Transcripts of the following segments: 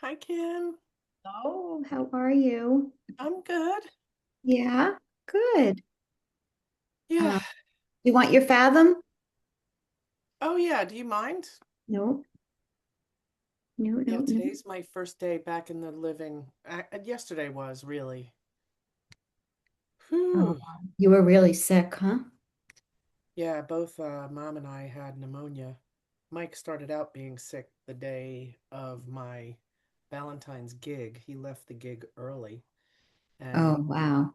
Hi, Kim. Oh, how are you? I'm good. Yeah, good. Yeah. You want your fathom? Oh, yeah. Do you mind? No, no, no, Yeah, no. today's my first day back in the living. Yesterday was really. Oh, Whew. you were really sick, huh? Yeah, both mom and I had pneumonia. Mike started out being sick the day of my Valentine's gig. He left the gig early, Oh, and wow.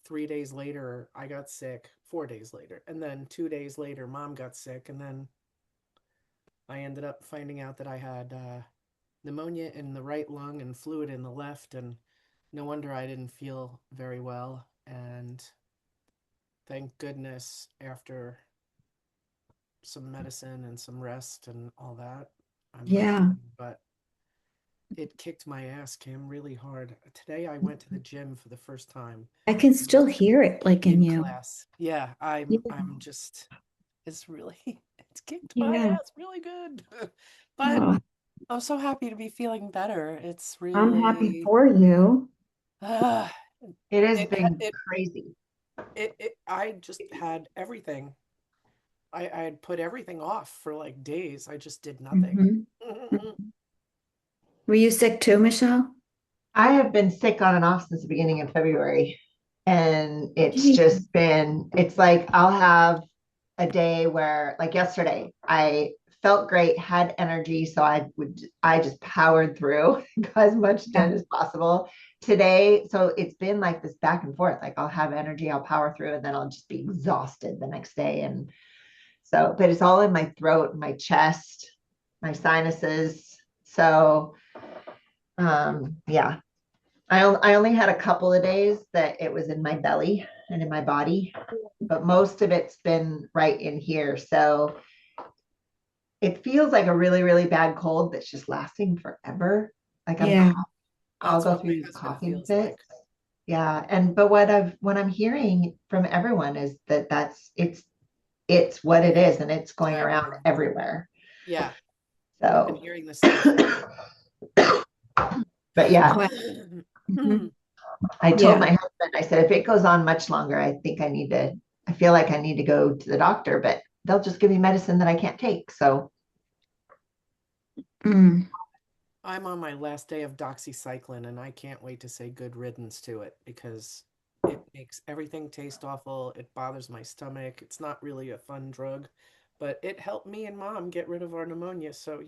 3 days later, I got sick. 4 days later, and then 2 days later, mom got sick, and then I ended up finding out that I had pneumonia in the right lung and fluid in the left, and no wonder I didn't feel very well. And thank goodness, after some medicine and some rest and all that, I'm Yeah, recovering. But it kicked my ass, Kim, really hard. Today I went to the gym for the first time I can still hear it like in in you. class. Yeah, I'm Yeah, I'm just it's really it's kicked my yeah. ass really good. But Oh, I'm so happy to be feeling better. It's I'm happy really for you. uh, It has it been it crazy. I just had everything. I had put everything off for like days. I just did nothing. Hmm. Were you sick too, Michelle? I have been sick on and off since the beginning of February. And it's Gee. just been, it's like I'll have a day where, like yesterday, I felt great, had energy. So I just powered through, got as much Yeah, done as possible. Today, so it's been like this back and forth. Like I'll have energy, I'll power through, and then I'll just be exhausted the next day. And so, but it's all in my throat, my chest, my sinuses. So, yeah, I only had a couple of days that it was in my belly and in my body, but most of it's been right in here. So it feels like a really, really bad cold that's just lasting forever. Like yeah, I'll That's go what through my these husband coughing feels fits. like. Yeah. And, but what I'm hearing from everyone is that it's what it is and it's It's going around everywhere. everywhere. Yeah, I've been So, hearing the same thing. but yeah, well, mhm. I told Yeah, my husband, I said, if it goes on much longer, I feel like I need to go to the doctor, but they'll just give me medicine that I can't take. So, mm, I'm on my last day of doxycycline and I can't wait to say good riddance to it because it makes everything taste awful. It bothers my stomach. It's not really a fun drug, but it helped me and mom get rid of our pneumonia. So,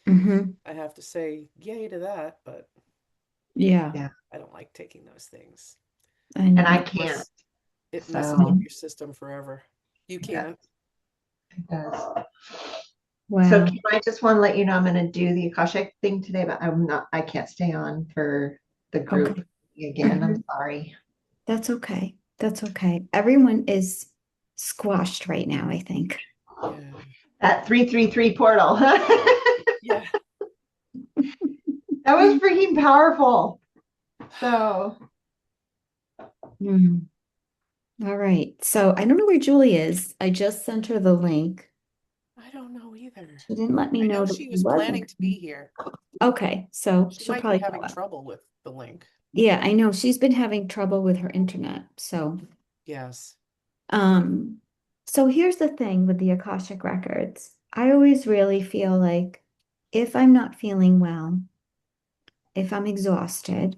hmm. I have to say yay to that, but Yeah, yeah, I don't like taking those things. I and And I know. of can't. course, it messes up So, your system forever. You yeah, can't. it does. So, Wow. Kim, I just want to let you know I'm going to do the Akashic thing today, but I can't stay on for the group Okay. again. I'm Mhm. sorry. That's okay. That's okay. Everyone is squashed right now, I think. Yeah. That 333 portal. That Yeah. was freaking powerful. So, Hmm. All right. So I don't know where Julie is. I just sent her the link. I don't know either. She didn't let me I know know that she she was planning wasn't. to be here. Okay. So She she'll might be probably go having up. trouble with the link. Yeah, I know. She's been having trouble with her internet. Yes. Um, so here's the thing with the Akashic records. I always really feel like if I'm not feeling well, if I'm exhausted,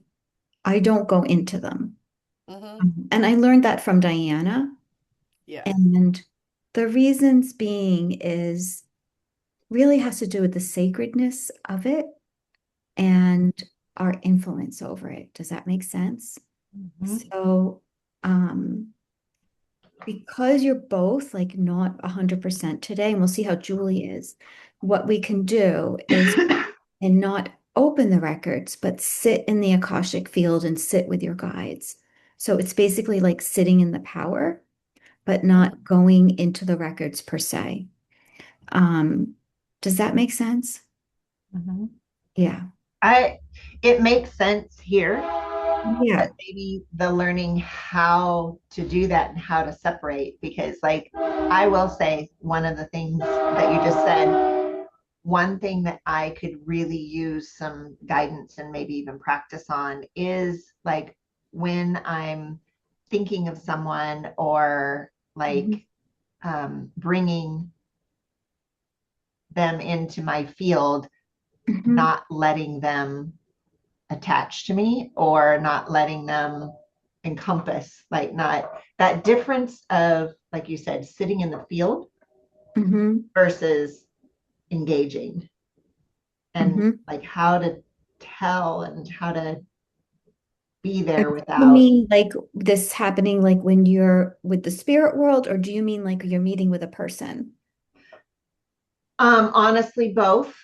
I don't go into them. Mm-hmm. And I learned that from Diana. Yeah. And the reasons being is really has to do with the sacredness of it and our influence over it. Does that make sense? mhm. So, um, because you're both like not 100% today, and we'll see how Julie is, what we can do is and not open the records, but sit in the Akashic field and sit with your guides. So it's basically like sitting in the power, but Mm-hmm. not going into the records per se. Um, does that make sense? Mhm. Yeah. I it makes sense here, Yeah. but maybe the learning how to do that and how to separate, because like I will say one of the things that you just said, one thing that I could really use some guidance and maybe even practice on is like when I'm thinking of someone or Mhm. like bringing them into my field, Mhm. not letting them attach to me or not letting them encompass, like not that difference of, like you said, sitting in the field Mhm. versus engaging, and Mhm. like how to tell and how to be And there do you without. mean like this happening like when you're with the spirit world, or do you mean like you're meeting with a person? Honestly, both,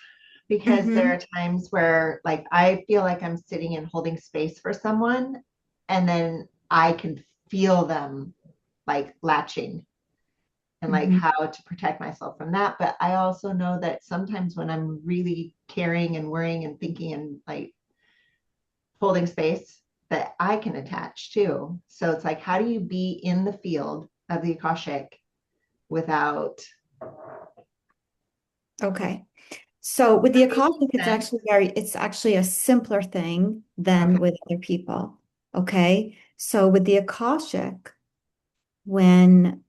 because there Mm-hmm. are times where like I feel like I'm sitting and holding space for someone, and then I can feel them like latching and like Mm-hmm. how to protect myself from that. But I also know that sometimes when I'm really caring and worrying and thinking and like holding space, that I can attach too. So it's like, how do you be in the field of the Akashic without Okay. So with the making Akashic, sense? it's actually a simpler thing than Okay. with other people. Okay. So with the Akashic, when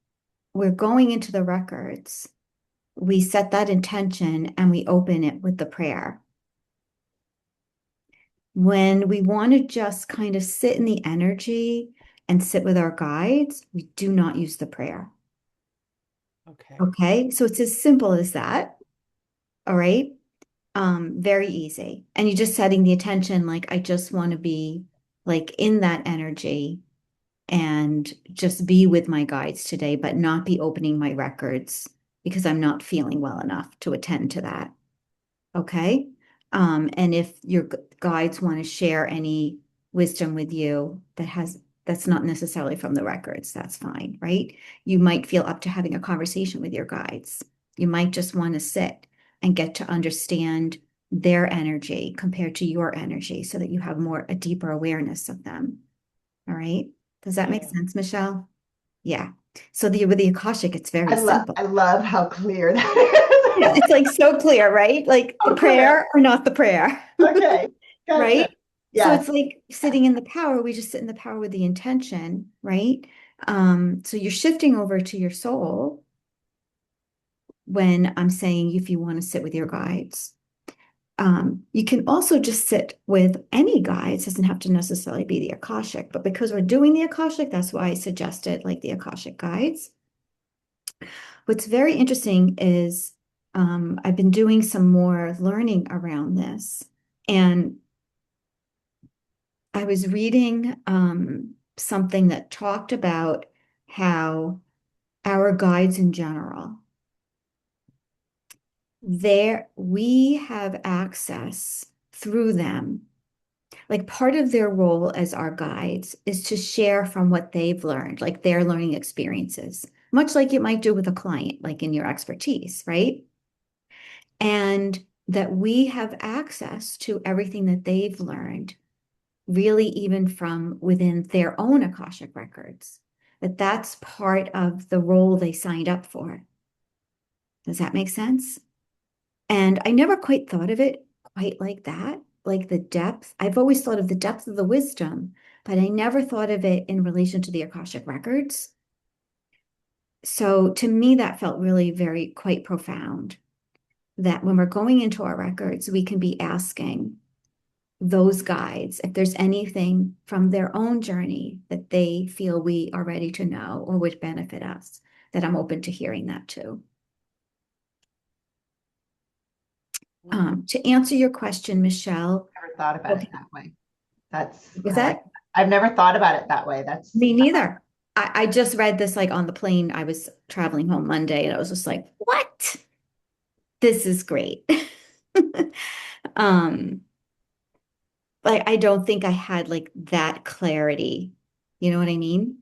we're going into the records, we set that intention and we open it with the prayer. When we want to just kind of sit in the energy and sit with our guides, we do not use the prayer. Okay. Okay. So it's as simple as that. All right. Very easy. And you're just setting the attention, like, I just want to be like in that energy and just be with my guides today, but not be opening my records because I'm not feeling well enough to attend to that. Okay. And if your guides want to share any wisdom with you that's not necessarily from the records, that's fine, right? You might feel up to having a conversation with your guides. You might just want to sit and get to understand their energy compared to your energy so that you have a deeper awareness of them. All right. Does that make Yeah. sense, Michelle? Yeah. So with the Akashic, it's very I simple. love how clear Yeah, that is. it's like so clear, right? Like the Oh, clear. prayer or not the prayer, Okay. Gotcha. right? So Yes. it's like sitting in the power. We just sit in the power with the intention, right? So you're shifting over to your soul when I'm saying if you want to sit with your guides. You can also just sit with any guides, doesn't have to necessarily be the Akashic, but because we're doing the Akashic, that's why I suggested like the Akashic guides. What's very interesting is I've been doing some more learning around this, and I was reading something that talked about how our guides in general, we have access through them. Like part of their role as our guides is to share from what they've learned, like their learning experiences, much like you might do with a client, like in your expertise, right? And that we have access to everything that they've learned, really even from within their own Akashic records, that that's part of the role they signed up for. Does that make sense? And I never quite thought of it quite like that, like the depth. I've always thought of the depth of the wisdom, but I never thought of it in relation to the Akashic records. So to me, that felt really very quite profound, that when we're going into our records, we can be asking those guides if there's anything from their own journey that they feel we are ready to know or would benefit us, that I'm open to hearing that too. Mm. To answer your question, Michelle, Never thought about it okay, that way. That's was I like that that. I've never thought about it that way. That's me neither? I just read this like on the plane. I was traveling home Monday and I was just like, what? This is great. Um, like I don't think I had like that clarity. You know what I mean?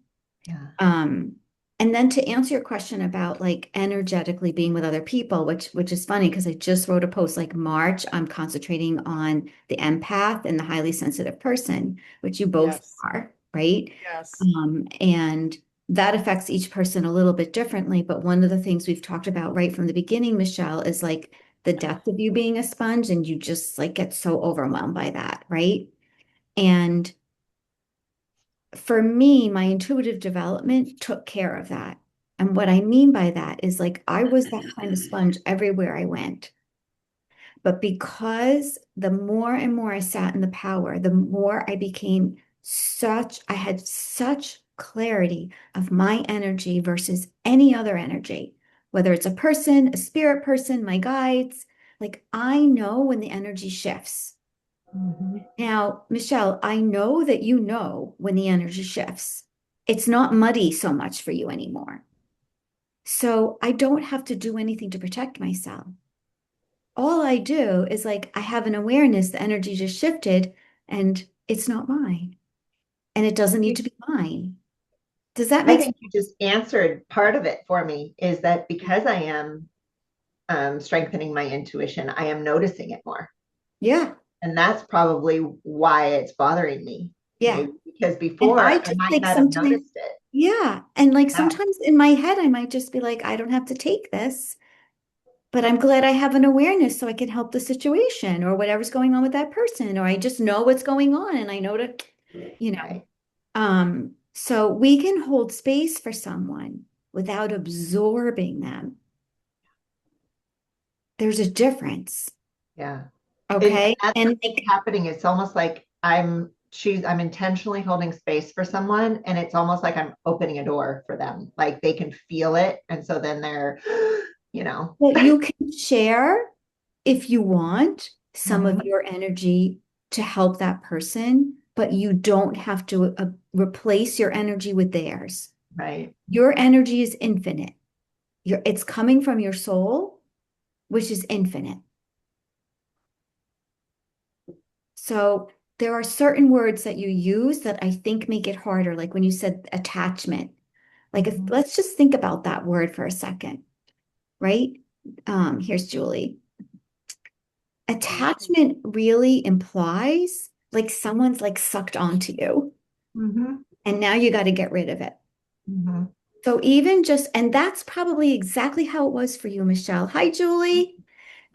yeah. Um, and then to answer your question about like energetically being with other people, which is funny because I just wrote a post like March, I'm concentrating on the empath and the highly sensitive person, which you both Yes. are, right? Yes. And that affects each person a little bit differently. But one of the things we've talked about right from the beginning, Michelle, is like the depth of you being a sponge and you just like get so overwhelmed by that, right? And for me, my intuitive development took care of that. And what I mean by that is like I was that kind of sponge everywhere I went. But because the more and more I sat in the power, the more I became I had such clarity of my energy versus any other energy, whether it's a person, a spirit person, my guides. Like I know when the energy shifts. Mhm. Now, Michelle, I know that you know when the energy shifts. It's not muddy so much for you anymore. So I don't have to do anything to protect myself. All I do is like I have an awareness, the energy just shifted and it's not mine. And it doesn't need to be mine. Does that I make sense? think you just answered part of it for me is that because I am strengthening my intuition, I am noticing it more. Yeah. And that's probably why it's bothering me. Yeah. Maybe because And before I I just might like not have sometimes, noticed it. yeah. And like Yeah. sometimes in my head, I might just be like, I don't have to take this, but I'm glad I have an awareness so I can help the situation or whatever's going on with that person, or I just know what's going on and I know to, you know. Right. So we can hold space for someone without absorbing them. There's a difference. Yeah. And Okay. that's And what's like, happening. It's almost like I'm intentionally holding space for someone, and it's almost like I'm opening a door for them. Like they can feel it. And so then they're, you know. well, you can share if you want some of Mhm. your energy to help that person, but you don't have to replace your energy with theirs. Right. Your energy is infinite. It's coming from your soul, which is infinite. So there are certain words that you use that I think make it harder, like when you said attachment. Like if Mhm. let's just think about that word for a second, right? Here's Julie. Attachment really implies like someone's like sucked onto you, Mhm. and now you got to get rid of it. Mhm. So even just, and that's probably exactly how it was for you, Michelle. Hi, Julie.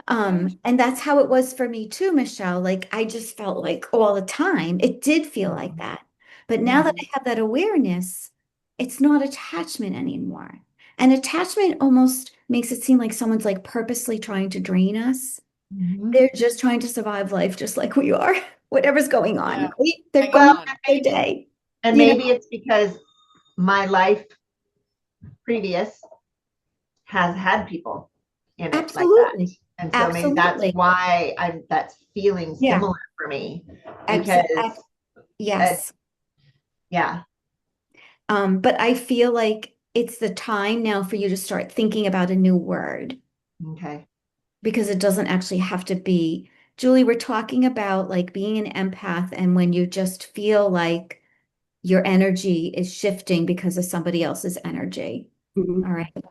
And that's how it was for me too, Michelle. Like I just felt like all the time, it did feel like Mhm. that. But now that Mhm. I have that awareness, it's not attachment anymore. And attachment almost makes it seem like someone's like purposely trying to drain us. Mhm. They're just trying to survive life just like we are, whatever's going on, Yeah. right? They're Hanging going Well, on. about their day, and you know? maybe it's because my life previous has had people in it like that. Absolutely. And so maybe that's Absolutely. why that's feeling Yeah. similar for me Ex because uh, yes. yeah. But I feel like it's the time now for you to start thinking about a new word Okay. because it doesn't actually have to be. Julie, we're talking about like being an empath and when you just feel like your energy is shifting because of somebody else's energy. All Mhm. right.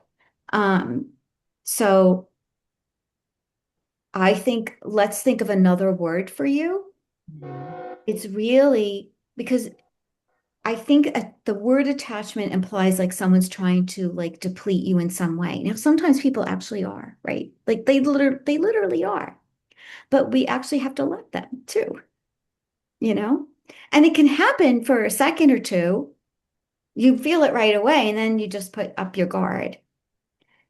Um, so I think let's think of another word for you. It's really because I think the word attachment implies like someone's trying to like deplete you in some way. Now, sometimes people actually are, right? Like they literally are. But we actually have to let them too, you know? And it can happen for a second or two. You feel it right away, and then you just put up your guard.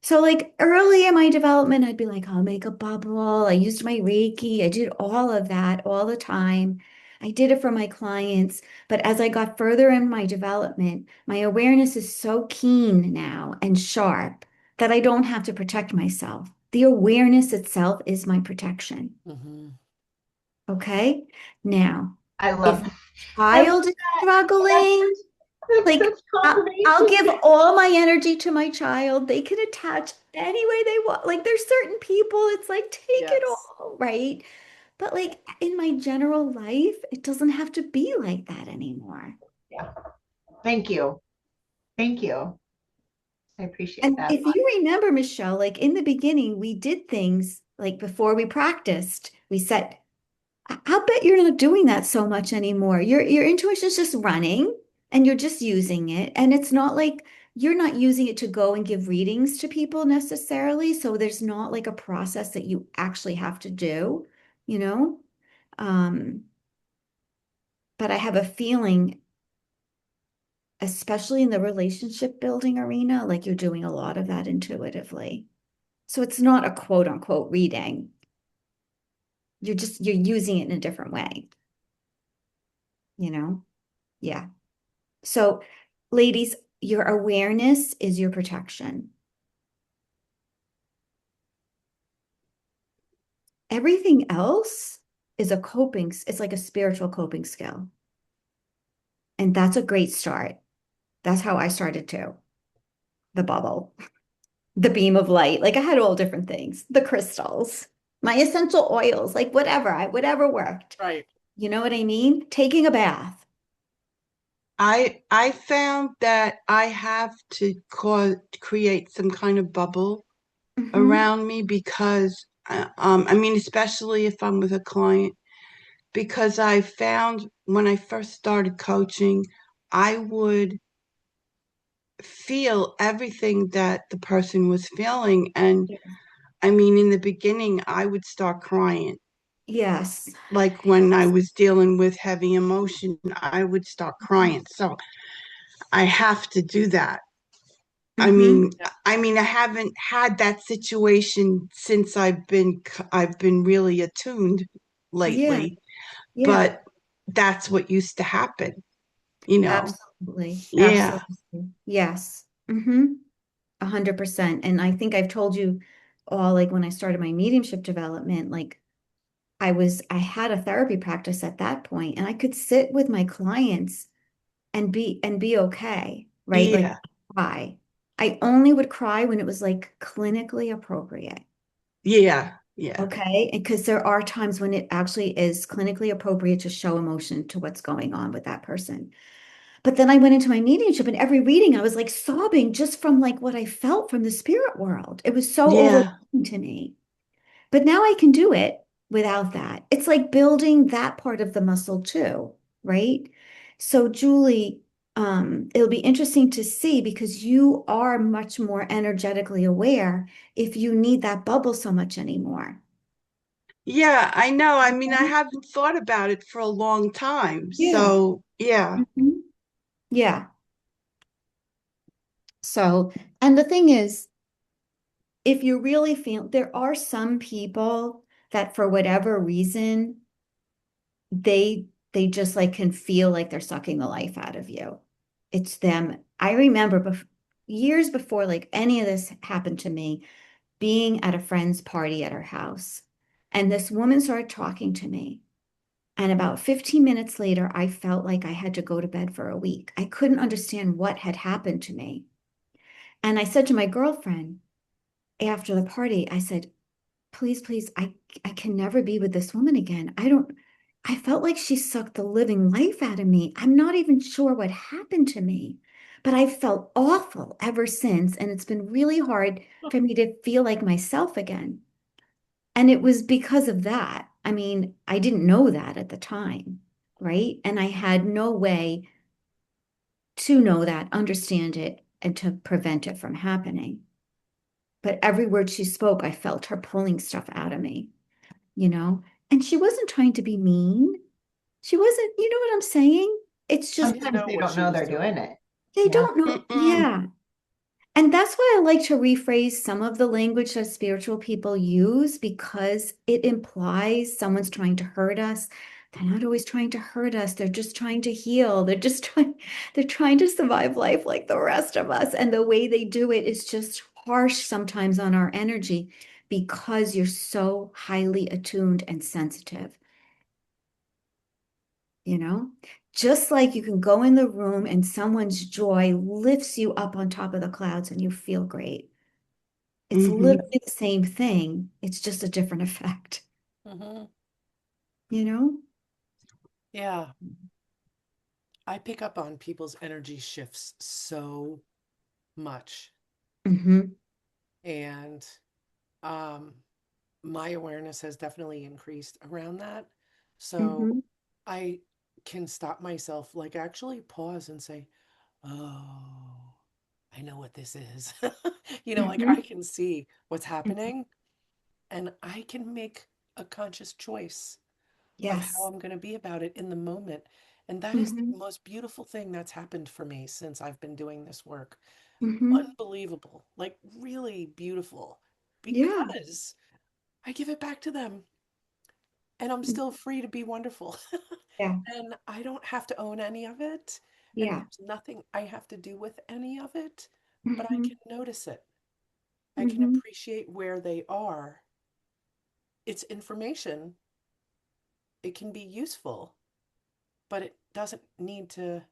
So, like early in my development, I'd be like, I'll make a bubble. I used my Reiki. I did all of that all the time. I did it for my clients. But as I got further in my development, my awareness is so keen now and sharp that I don't have to protect myself. The awareness itself is my protection. Hmm. Okay. Now, I if love a I love child is that. struggling, That's like such I'll confirmation. give all my energy to my child. They can attach any way they want. Like there's certain people, it's like take it Yes. all, right? But like in my general life, it doesn't have to be like that anymore. Yeah. Thank you. Thank you. I appreciate And that if you remember, Michelle, like in the beginning, we did things like before we practiced, we said, I'll bet you're not doing that so much anymore. Your intuition's just running and you're just using it. And it's not like you're not using it to go and give readings to people necessarily. So there's not like a process that you actually have to do, you know? Um, but I have a feeling, especially in the relationship building arena, like you're doing a lot of that intuitively. So it's not a quote unquote reading. You're using it in a different way, you know? Yeah. So ladies, your awareness is your protection. Everything else is a coping, it's like a spiritual coping skill. And that's a great start. That's how I started too. The bubble, the beam of light. Like I had all different things, the crystals, my essential oils, like whatever worked. Right. You know what I mean? Taking a bath. I found that I have to create some kind of bubble Hmm. around me because I mean, especially if I'm with a client, because I found when I first started coaching, I would feel everything that the person was feeling. And I mean, in the beginning, I would start crying. Yes. Like when I was dealing with heavy emotion, I would start crying. So I have to do that. I Hmm. mean, Yeah. I haven't had that situation since I've been really attuned Yeah. lately, Yeah. but that's what used to happen, you know. Absolutely. Yeah. Absolutely. Yes. 100%. And I think I've told you all, like when I started my mediumship development, like I had a therapy practice at that point, and I could sit with my clients and be okay, right? Like Yeah. cry. I only would cry when it was like clinically appropriate. Yeah. Yeah. Okay. Because there are times when it actually is clinically appropriate to show emotion to what's going on with that person. But then I went into my mediumship, and every reading I was like sobbing just from like what I felt from the spirit world. It was so Yeah. overwhelming to me. But now I can do it without that. It's like building that part of the muscle too, right? So Julie, it'll be interesting to see because you are much more energetically aware if you need that bubble so much anymore. Yeah, I know. I mean, I haven't thought about it for a long time. Yeah. So, yeah. Mhm. Yeah. So, and the thing is, if you really feel, there are some people that for whatever reason, they just like can feel like they're sucking the life out of you. It's them. I remember years before like any of this happened to me, being at a friend's party at her house, and this woman started talking to me. And about 15 minutes later, I felt like I had to go to bed for a week. I couldn't understand what had happened to me. And I said to my girlfriend after the party, I said, please, please, I can never be with this woman again. I felt like she sucked the living life out of me. I'm not even sure what happened to me, but I felt awful ever since. And it's been really hard for me to feel like myself again. And it was because of that. I mean, I didn't know that at the time, right? And I had no way to know that, understand it, and to prevent it from happening. But every word she spoke, I felt her pulling stuff out of me, you know? And she wasn't trying to be mean. She wasn't, you know what I'm saying? It's She just didn't Sometimes know they what don't she know was they're doing doing. it. they Yeah. don't know. Mm-mm. Yeah. And that's why I like to rephrase some of the language that spiritual people use because it implies someone's trying to hurt us. They're not always trying to hurt us. They're just trying to heal. They're trying to survive life like the rest of us. And the way they do it is just harsh sometimes on our energy because you're so highly attuned and sensitive, you know? Just like you can go in the room and someone's joy lifts you up on top of the clouds and you feel great. It's Hmm. literally the same thing. It's just a different effect, Hmm. you know? Yeah. I pick up on people's energy shifts so much. Hmm. And um, my awareness has definitely increased around that. So Hmm. I can stop myself, like actually pause and say, oh. I know what this is. Like I Hmm. can see what's happening and I can make a conscious choice of how Yes. I'm going to be about it in the moment. And that is Hmm. the most beautiful thing that's happened for me since I've been doing this work. Hmm. Unbelievable, like really beautiful, Yeah. because I give it back to them and I'm still free to be wonderful. Yeah. And I don't have to own any of it. And Yeah. there's nothing I have to do with any of it, but I Hmm. can notice it. I can Hmm. appreciate where they are. It's information, it can be useful, but it doesn't need to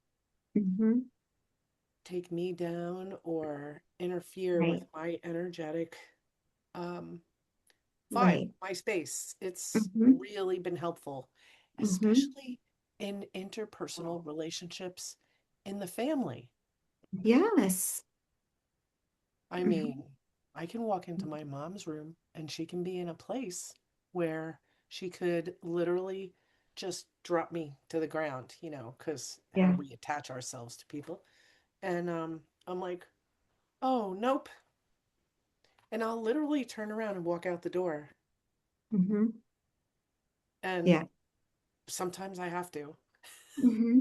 Hmm. take me down or interfere with Right. my energetic um, vibe, Right. my space. It's Hmm. really been helpful, Hmm. especially in interpersonal relationships in the family. Yes. I Hmm. mean, I can walk into my mom's room and she can be in a place where she could literally just drop me to the ground, because how Yeah. we attach ourselves to people. And I'm like, oh, nope. And I'll literally turn around and walk out the door. Hmm. And Yeah. sometimes I have to. Hmm.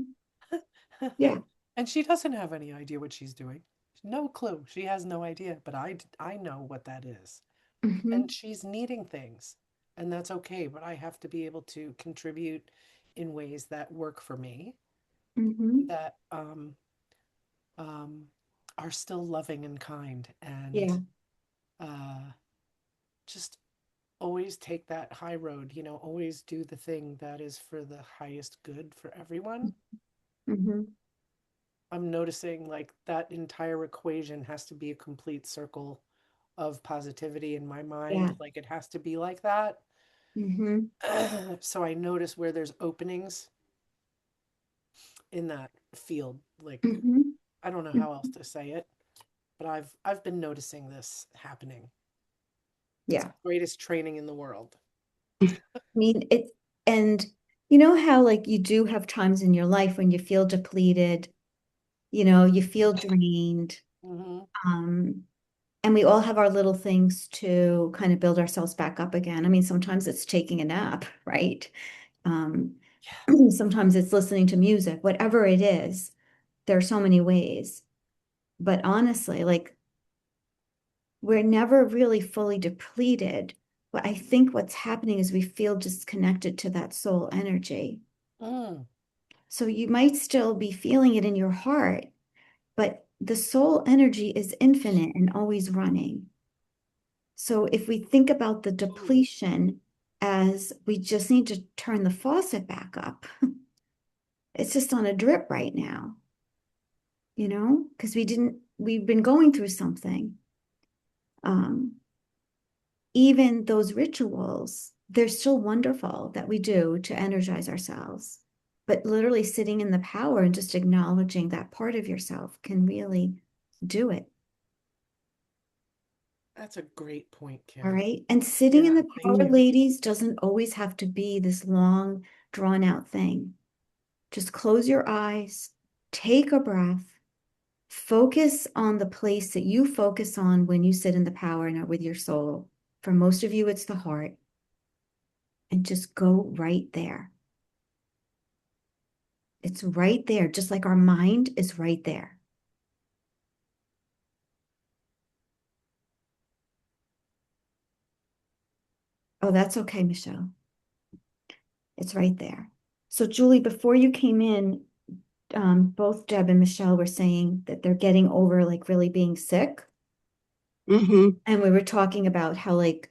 Yeah. And she doesn't have any idea what she's doing. No clue. She has no idea, but I know what that is. And Hmm. she's needing things. And that's okay, but I have to be able to contribute in ways that work for me, Hmm. that um, are still loving and kind, and Yeah. uh, just always take that high road, always do the thing that is for the highest good for everyone. Hmm. I'm noticing like that entire equation has to be a complete circle of positivity in my mind. Yeah. Like it has to be like that. Hmm. So I notice where there's openings in that field. Like Hmm. I don't know how else to say it, but I've been noticing this happening. It's the Yeah. greatest training in the world. I mean, it's, and you know how like you do have times in your life when you feel depleted, you feel drained. Hmm. Um, and we all have our little things to kind of build ourselves back up again. I mean, sometimes it's taking a nap, right? Um, Yeah. sometimes it's listening to music, whatever it is. There are so many ways. But honestly, like we're never really fully depleted. But I think what's happening is we feel disconnected to that soul energy. Mm. So you might still be feeling it in your heart, but the soul energy is infinite and always running. So if we think about the Ooh. depletion as we just need to turn the faucet back up, it's just on a drip right now, because we've been going through something. Um, Even those rituals, they're still wonderful that we do to energize ourselves. But literally sitting in the power and just acknowledging that part of yourself can really do it. That's a great point, All Kim. right. And sitting in Yeah, the thank power, you. ladies, doesn't always have to be this long, drawn out thing. Just close your eyes, take a breath, focus on the place that you focus on when you sit in the power and are with your soul. For most of you, it's the heart, and just go right there. It's right there, just like our mind is right there. Oh, that's okay, Michelle. It's right there. So, Julie, before you came in, both Deb and Michelle were saying that they're getting over like really being sick. Hmm. And we were talking about how like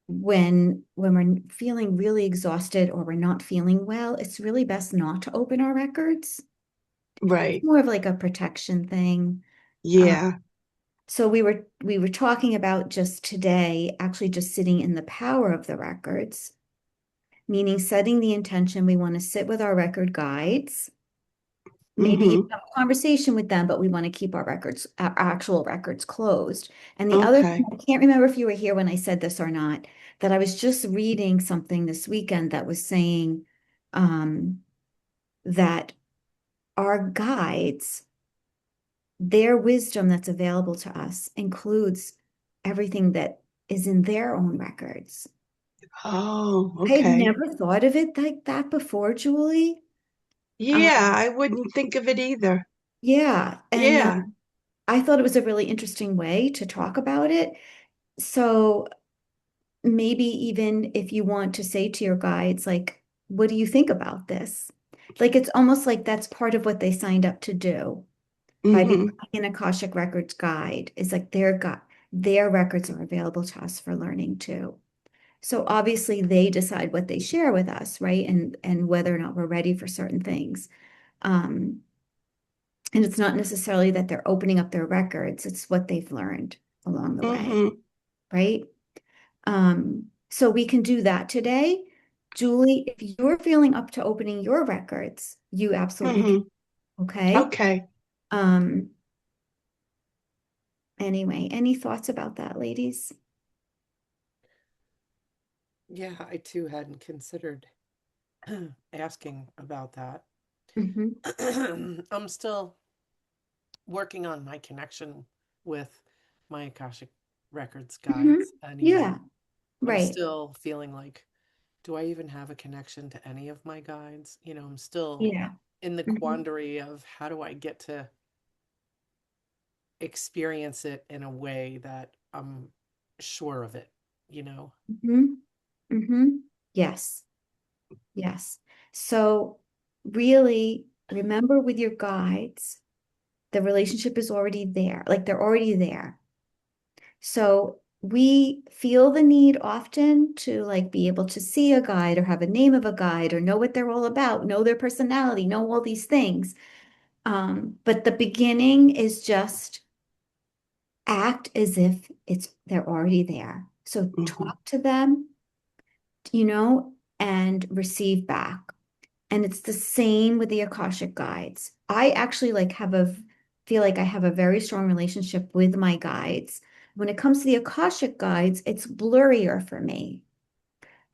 when we're feeling really exhausted or we're not feeling well, it's really best not to open our records. It's Right. more of like a protection thing. Uh, Yeah. so we were talking about just today, actually just sitting in the power of the records, meaning setting the intention we want to sit with our record guides, maybe Hmm. have a conversation with them, but we want to keep our records, our actual records closed. And the other thing, Okay. I can't remember if you were here when I said this or not, that I was just reading something this weekend that was saying that our guides their wisdom that's available to us includes everything that is in their own records. Oh, I had okay. never thought of it like that before, Julie. Yeah, I wouldn't think of it either. Yeah, and Yeah. I thought it was a really interesting way to talk about it. So maybe even if you want to say to your guides, like, what do you think about this? Like, it's almost like that's part of what they signed up to do by becoming Mm-hmm. an Akashic Records guide, is like their records are available to us for learning too. So obviously they decide what they share with us, right? And whether or not we're ready for certain things. Um, and it's not necessarily that they're opening up their records, it's what they've learned along the way, Mm-hmm. right? So we can do that today. Julie, if you're feeling up to opening your records, you absolutely can. Mm-hmm. Okay. Okay. Um, anyway, any thoughts about that, ladies? Yeah, I too hadn't considered asking about that. Hmm. I'm still working on my connection with my Akashic Records Hmm. guides anyway. Yeah, I'm right. still feeling like, do I even have a connection to any of my guides? I'm still Yeah. in the Hmm. quandary of how do I get to experience it in a way that I'm sure of it? Hmm. Hmm. Yes. Yes. So really remember with your guides, the relationship is already there. Like they're already there. So we feel the need often to like be able to see a guide or have a name of a guide or know what they're all about, know their personality, know all these things. But the beginning is just act as if they're already there. So Mm-hmm. talk to them, and receive back. And it's the same with the Akashic guides. I actually feel like I have a very strong relationship with my guides. When it comes to the Akashic guides, it's blurrier for me.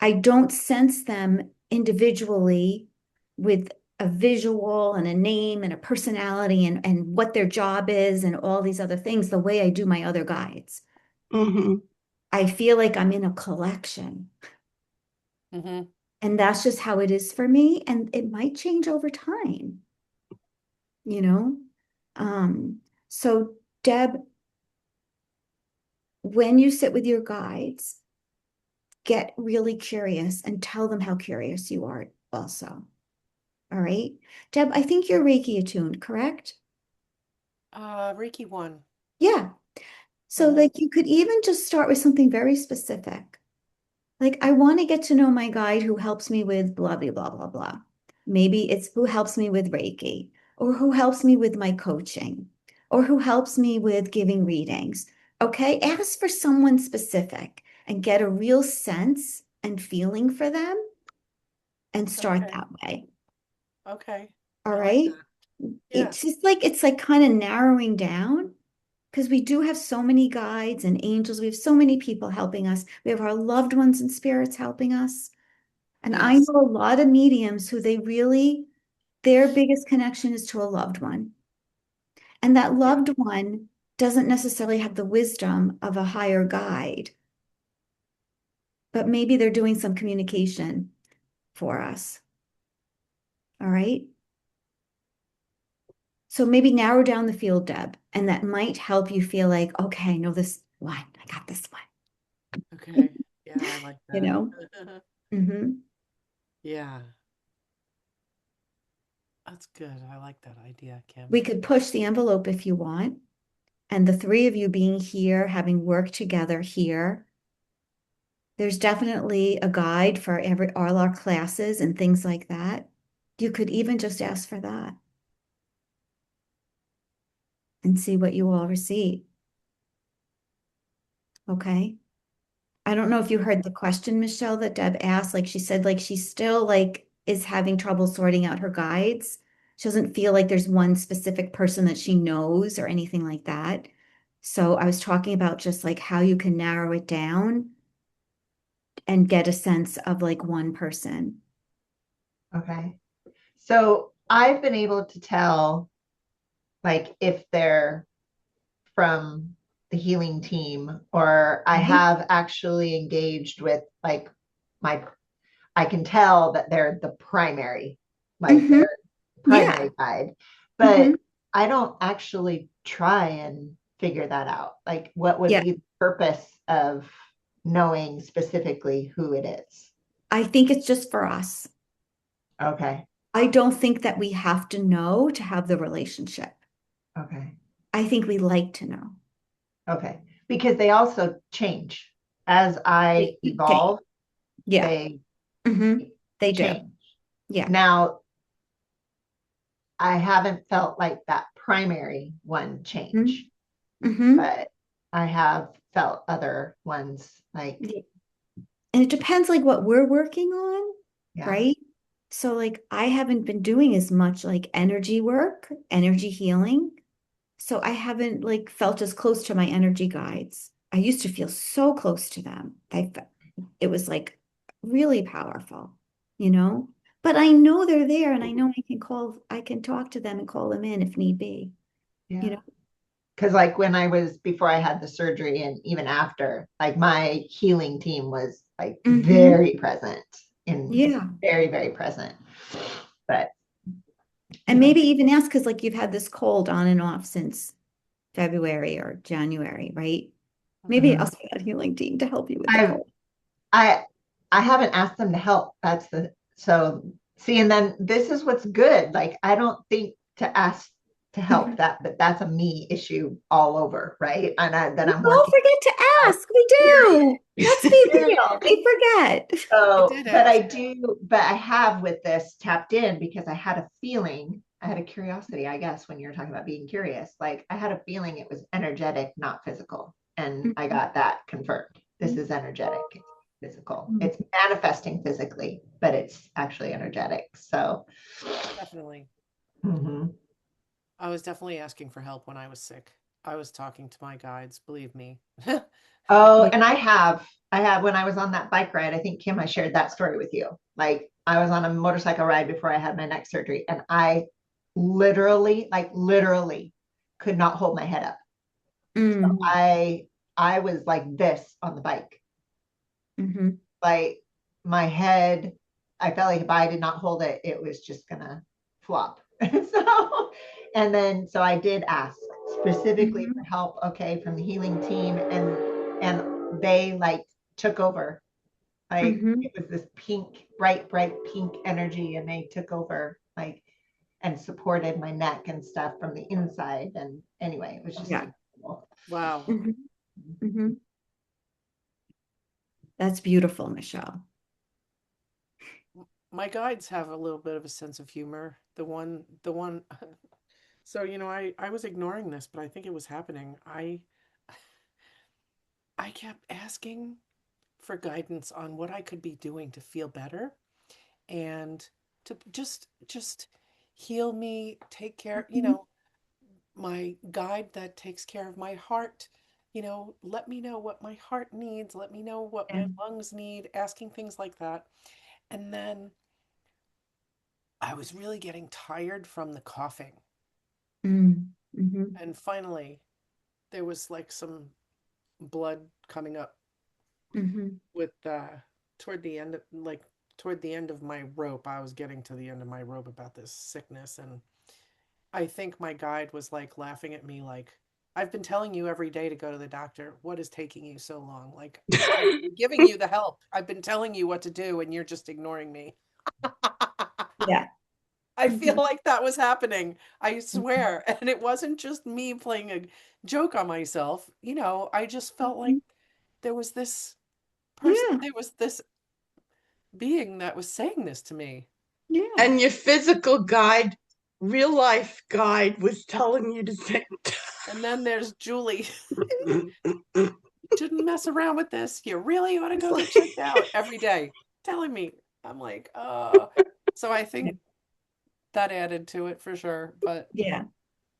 I don't sense them individually with a visual and a name and a personality and what their job is and all these other things the way I do my other guides. Mm-hmm. I feel like I'm in a collection. Mm-hmm. And that's just how it is for me. And it might change over time, you know? Um, so Deb, when you sit with your guides, get really curious and tell them how curious you are also. All right. Deb, I think you're Reiki attuned, correct? Reiki 1. Yeah. So Mm-hmm. like you could even just start with something very specific. Like, I want to get to know my guide who helps me with blah, blah, blah, blah, blah. Maybe it's who helps me with Reiki, or who helps me with my coaching, or who helps me with giving readings. Okay. Ask for someone specific and get a real sense and feeling for them and start Okay. that way. Okay. All I like right. that. Yeah. It's like kind of narrowing down because we do have so many guides and angels. We have so many people helping us. We have our loved ones and spirits helping us. And I Yes. know a lot of mediums who their biggest connection is to a loved one. And that Yeah. loved one doesn't necessarily have the wisdom of a higher guide, but maybe they're doing some communication for us. All right. So maybe narrow down the field, Deb, and that might help you feel like, okay, I know this one. I got this one. Okay. Yeah, I like You that. know? Hmm. Yeah. That's good. I like that idea, Kim. We could push the envelope if you want. And the three of you being here, having worked together here, there's definitely a guide for all our classes and things like that. You could even just ask for that and see what you all receive. Okay. I don't know if you heard the question, Michelle, that Deb asked. Like she said, like she still like is having trouble sorting out her guides. She doesn't feel like there's one specific person that she knows or anything like that. So I was talking about just like how you can narrow it down and get a sense of like one person. Okay. So I've been able to tell like if they're from the healing team, or I Right? have actually engaged with like my, I can tell that they're the primary, like Hmm. they're Yeah. primary guide, Hmm. but I don't actually try and figure that out. Like, what would Yeah. be the purpose of knowing specifically who it is? I think it's just for us. Okay. I don't think that we have to know to have the relationship. Okay. I think we like to know. Okay. Because they also change as I They keep changing. evolve, Yeah. they Hmm. They do. change. Yeah. Now, I haven't felt like that primary one change, Hmm. but I have felt other ones like, And it depends like what we're working on, yeah, right? So like I haven't been doing as much like energy work, energy healing. So I haven't like felt as close to my energy guides. I used to feel so close to them. It was like really powerful, you know? But I know they're there and I know I can talk to them and call them in if need be, you yeah. know? Because like when I was before I had the surgery and even after, like my healing team was like Hmm. very present, in Yeah. very, very present. But you And know, maybe even ask because like you've had this cold on and off since February or January, right? Maybe mhm. ask that healing team to help you with the I've cold. I I haven't asked them to help. That's the so see, and then this is what's good. Like I don't think to ask to help Mhm. that, but that's a me issue all over, right? And that We I'm all working forget to on. ask. We Period. do. Let's be real. We forget. I So, did but I ask. do, but I have with this tapped in because I had a feeling, I had a curiosity, I guess, when you're talking about being curious, like I had a feeling it was energetic, not physical. And I Mhm. got that confirmed. This is energetic, it's physical. Mhm. It's manifesting physically, but it's actually energetic. So, Definitely. mhm. I was definitely asking for help when I was sick. I was talking to my guides, believe me. Oh, Yeah. and I have when I was on that bike ride, I think Kim, I shared that story with you. Like I was on a motorcycle ride before I had my neck surgery, and I literally, like literally, could not hold my head up. So Mm. I was like this on the bike, Mhm. like my head. I felt like if I did not hold it, it was just gonna flop. So, and then so I did ask specifically for Mhm. help. Okay, from the healing team, and they like took over. Like Mhm. it was this pink, bright pink energy, and they took over like and supported my neck and stuff from the inside. And anyway, it was just Yeah. incredible. Wow. Mhm. Mhm. That's beautiful, Michelle. My guides have a little bit of a sense of humor. The one so I was ignoring this, but I think it was happening. I kept asking for guidance on what I could be doing to feel better and to just heal me, take care, Mhm. my guide that takes care of my heart, let me know what my heart needs, let me know what Yeah. my lungs need, asking things like that. And then I was really getting tired from the coughing. Mm. Mhm. And finally, there was like some blood coming up Mhm. with toward the end of like toward the end of my rope. I was getting to the end of my rope about this sickness, and I think my guide was like laughing at me like, I've been telling you every day to go to the doctor. What is taking you so long? Like, I've been giving you the help. I've been telling you what to do, and you're just ignoring me. Yeah. I feel Mhm. like that was happening. I Mhm. swear. And it wasn't just me playing a joke on myself. I just felt like Mhm. there was this Yeah. there was this being that was saying this to me. Yeah. And your physical guide, real life guide, was telling you the same And then there's Julie. time. Shouldn't mess around with this. You really ought to It's go get like, checked out every day. Telling me. I'm like, so I think that added to it for sure. But Yeah.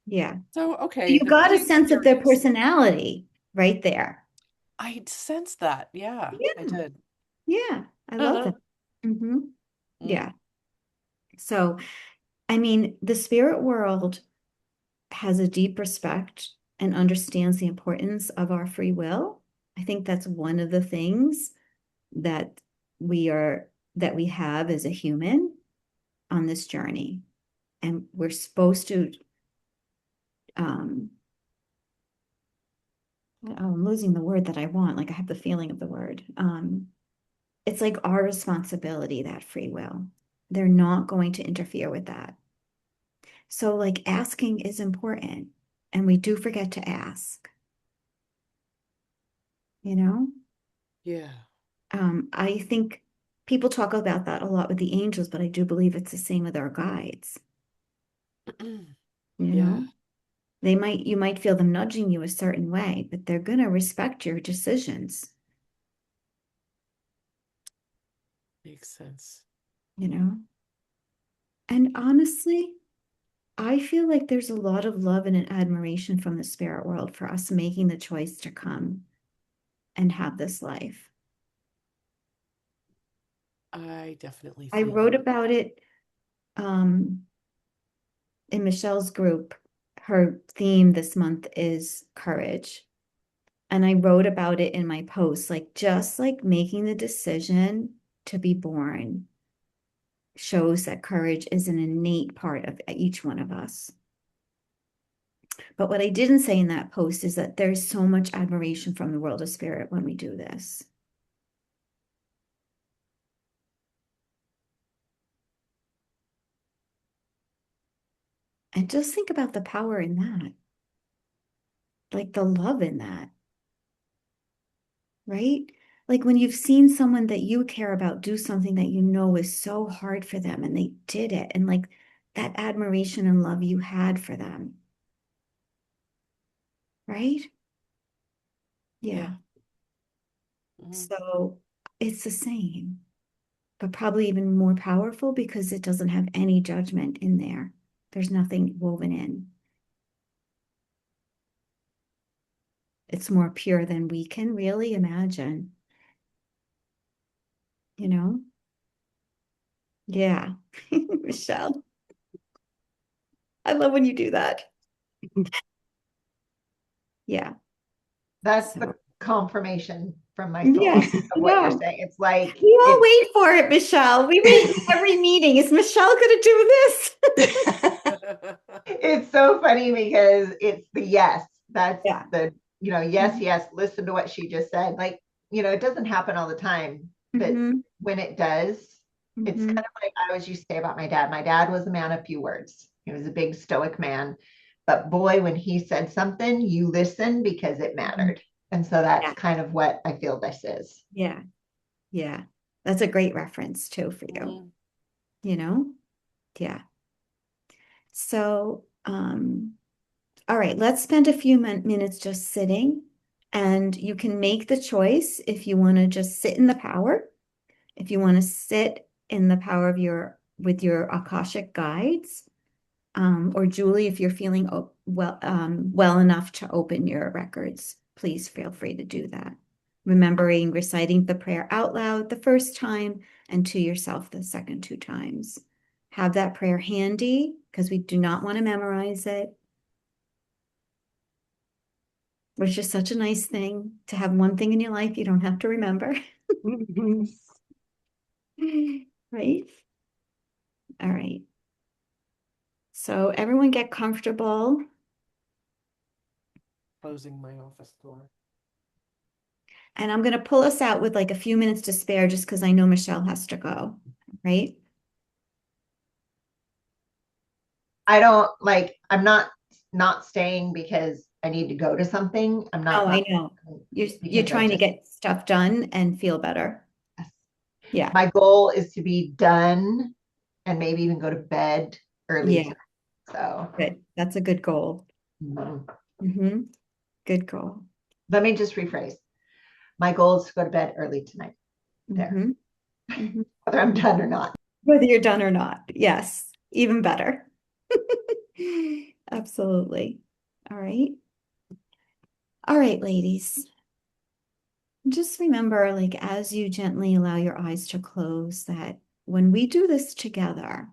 Yeah. so okay, You the got a being sense of their curious. personality right there. I sensed that. Yeah, I Yeah. did. Yeah. I love that. Hmm. Mm. Yeah. So, I mean, the spirit world has a deep respect and understands the importance of our free will. I think that's one of the things that we are that we have as a human on this journey. And we're supposed to I'm losing the word that I want, like I have the feeling of the word. It's like our responsibility, that free will. They're not going to interfere with that. So like asking is important, and we do forget to ask, you know? Yeah. I think people talk about that a lot with the angels, but I do believe it's the same with our guides, you Yeah. know? You might feel them nudging you a certain way, but they're gonna respect your decisions, Makes sense. you know? And honestly, I feel like there's a lot of love and admiration from the spirit world for us making the choice to come and have this life. I definitely I feel wrote that. about it in Michelle's group. Her theme this month is courage. And I wrote about it in my post, like just like making the decision to be born shows that courage is an innate part of each one of us. But what I didn't say in that post is that there's so much admiration from the world of spirit when we do this. And just think about the power in that, like the love in that, right? Like when you've seen someone that you care about do something that you know is so hard for them and they did it, and like that admiration and love you had for them, right? Yeah. Yeah. Mhm. So it's the same, but probably even more powerful because it doesn't have any judgment in there. There's nothing woven in. It's more pure than we can really imagine, you know? Yeah. Michelle, I love when you do that. Yeah. That's the So, confirmation from my soul yes, of what you're no. saying. It's like We all it's wait for it, Michelle. We wait every meeting. Is Michelle going to do this? it's so funny because it's the yes. That's Yeah. the, yes, Mhm. yes, listen to what she just said. Like, it doesn't happen all the time, but Mhm. when it does, it's kind Mhm. of like I always used to say about my dad. My dad was a man of few words. He was a big stoic man. But boy, when he said something, you listen because it Mhm. mattered. And so that's Yeah. kind of what I feel this is. Yeah. Yeah. That's a great reference too for you, Mhm. you know? Yeah. So, all right, let's spend a few minutes just sitting, and you can make the choice if you want to just sit in the power, if you want to sit in the power of with your Akashic guides, or Julie, if you're feeling well enough to open your records, please feel free to do that. Remembering reciting the prayer out loud the first time and to yourself the second two times. Have that prayer handy because we do not want to memorize it, which is such a nice thing to have one thing in your life you don't have to remember. Right? All right. So everyone get comfortable. Closing my office door. And I'm going to pull us out with like a few minutes to spare just because I know Michelle has to go. Right? I'm not staying because I need to go to something. I'm Oh, I not know. You're because I trying to just, get stuff done and feel better. Yeah. my goal is to be done and maybe even go to bed early Yeah. tonight. So Good. That's a good goal. mhm. Good goal. Let me just rephrase. My goal is to go to bed early tonight. There, hmm hmm whether I'm done or not. Whether you're done or not. Yes. Even better. Absolutely. All right. All right, ladies. Just remember, like, as you gently allow your eyes to close, that when we do this together,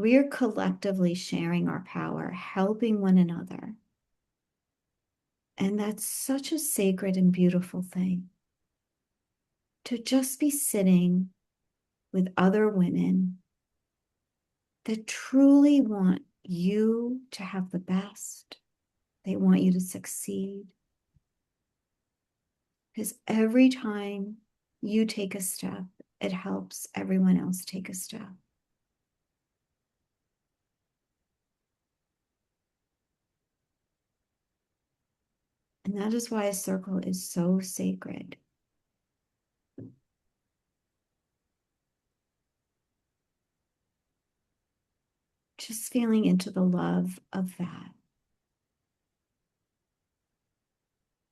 We are collectively sharing our power, helping one another. And that's such a sacred and beautiful thing. To just be sitting with other women that truly want you to have the best. They want you to succeed. Because every time you take a step, it helps everyone else take a step. And that is why a circle is so sacred. Just feeling into the love of that.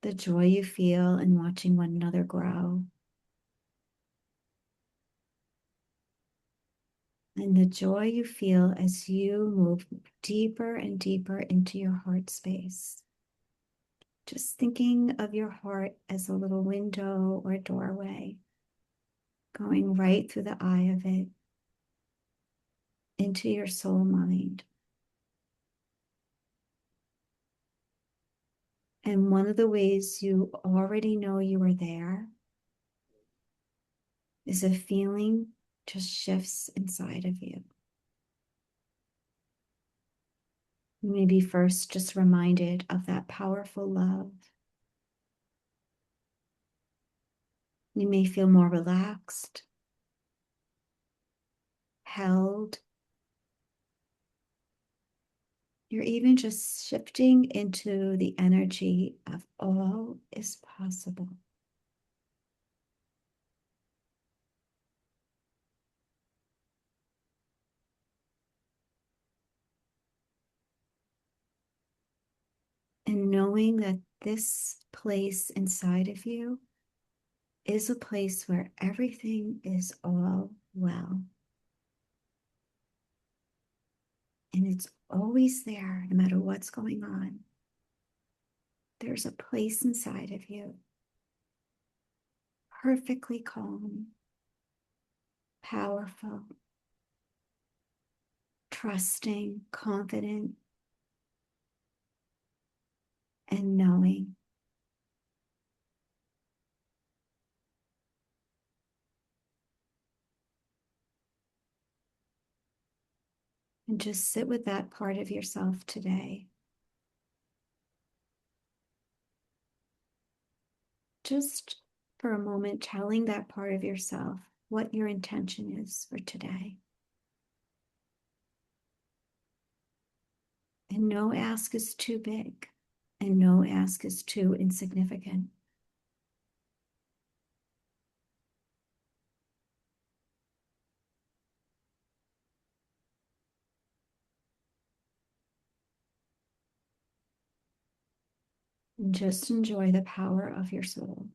The joy you feel in watching one another grow. And the joy you feel as you move deeper and deeper into your heart space. Just thinking of your heart as a little window or doorway, going right through the eye of it into your soul mind. And one of the ways you already know you are there is a feeling just shifts inside of you. You may be first just reminded of that powerful love. You may feel more relaxed, held. You're even just shifting into the energy of all is possible. And knowing that this place inside of you is a place where everything is all well. And it's always there, no matter what's going on. There's a place inside of you, perfectly calm, powerful, trusting, confident, and knowing. And just sit with that part of yourself today. Just for a moment, telling that part of yourself what your intention is for today. And no ask is too big, and no ask is too insignificant. And just enjoy the power of your soul.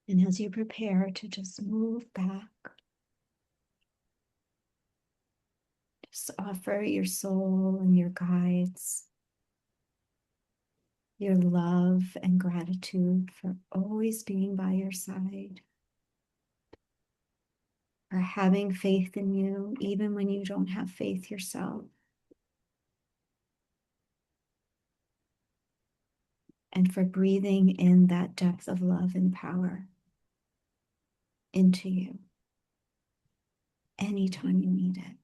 And as you prepare to just move back, just offer your soul and your guides your love and gratitude for always being by your side, for having faith in you, even when you don't have faith yourself, and for breathing in that depth of love and power into you anytime you need it.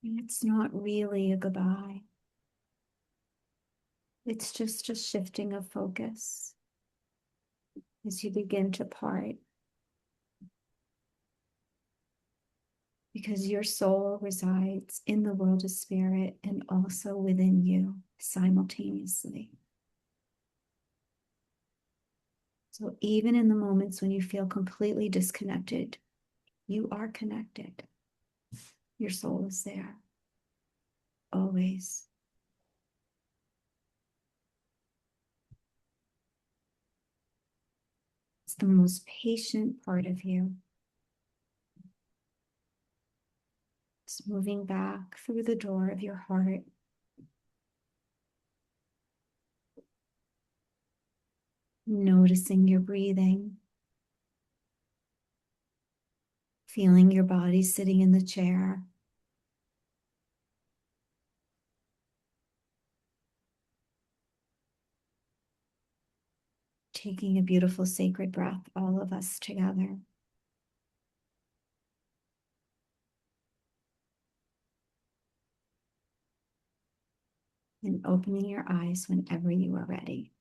And it's not really a goodbye. It's just a shifting of focus as you begin to part, because your soul resides in the world of spirit and also within you simultaneously. So even in the moments when you feel completely disconnected, you are connected. Your soul is there, always. It's the most patient part of you. It's moving back through the door of your heart, noticing your breathing, feeling your body sitting in the chair. Taking a beautiful sacred breath, all of us together. And opening your eyes whenever you are ready.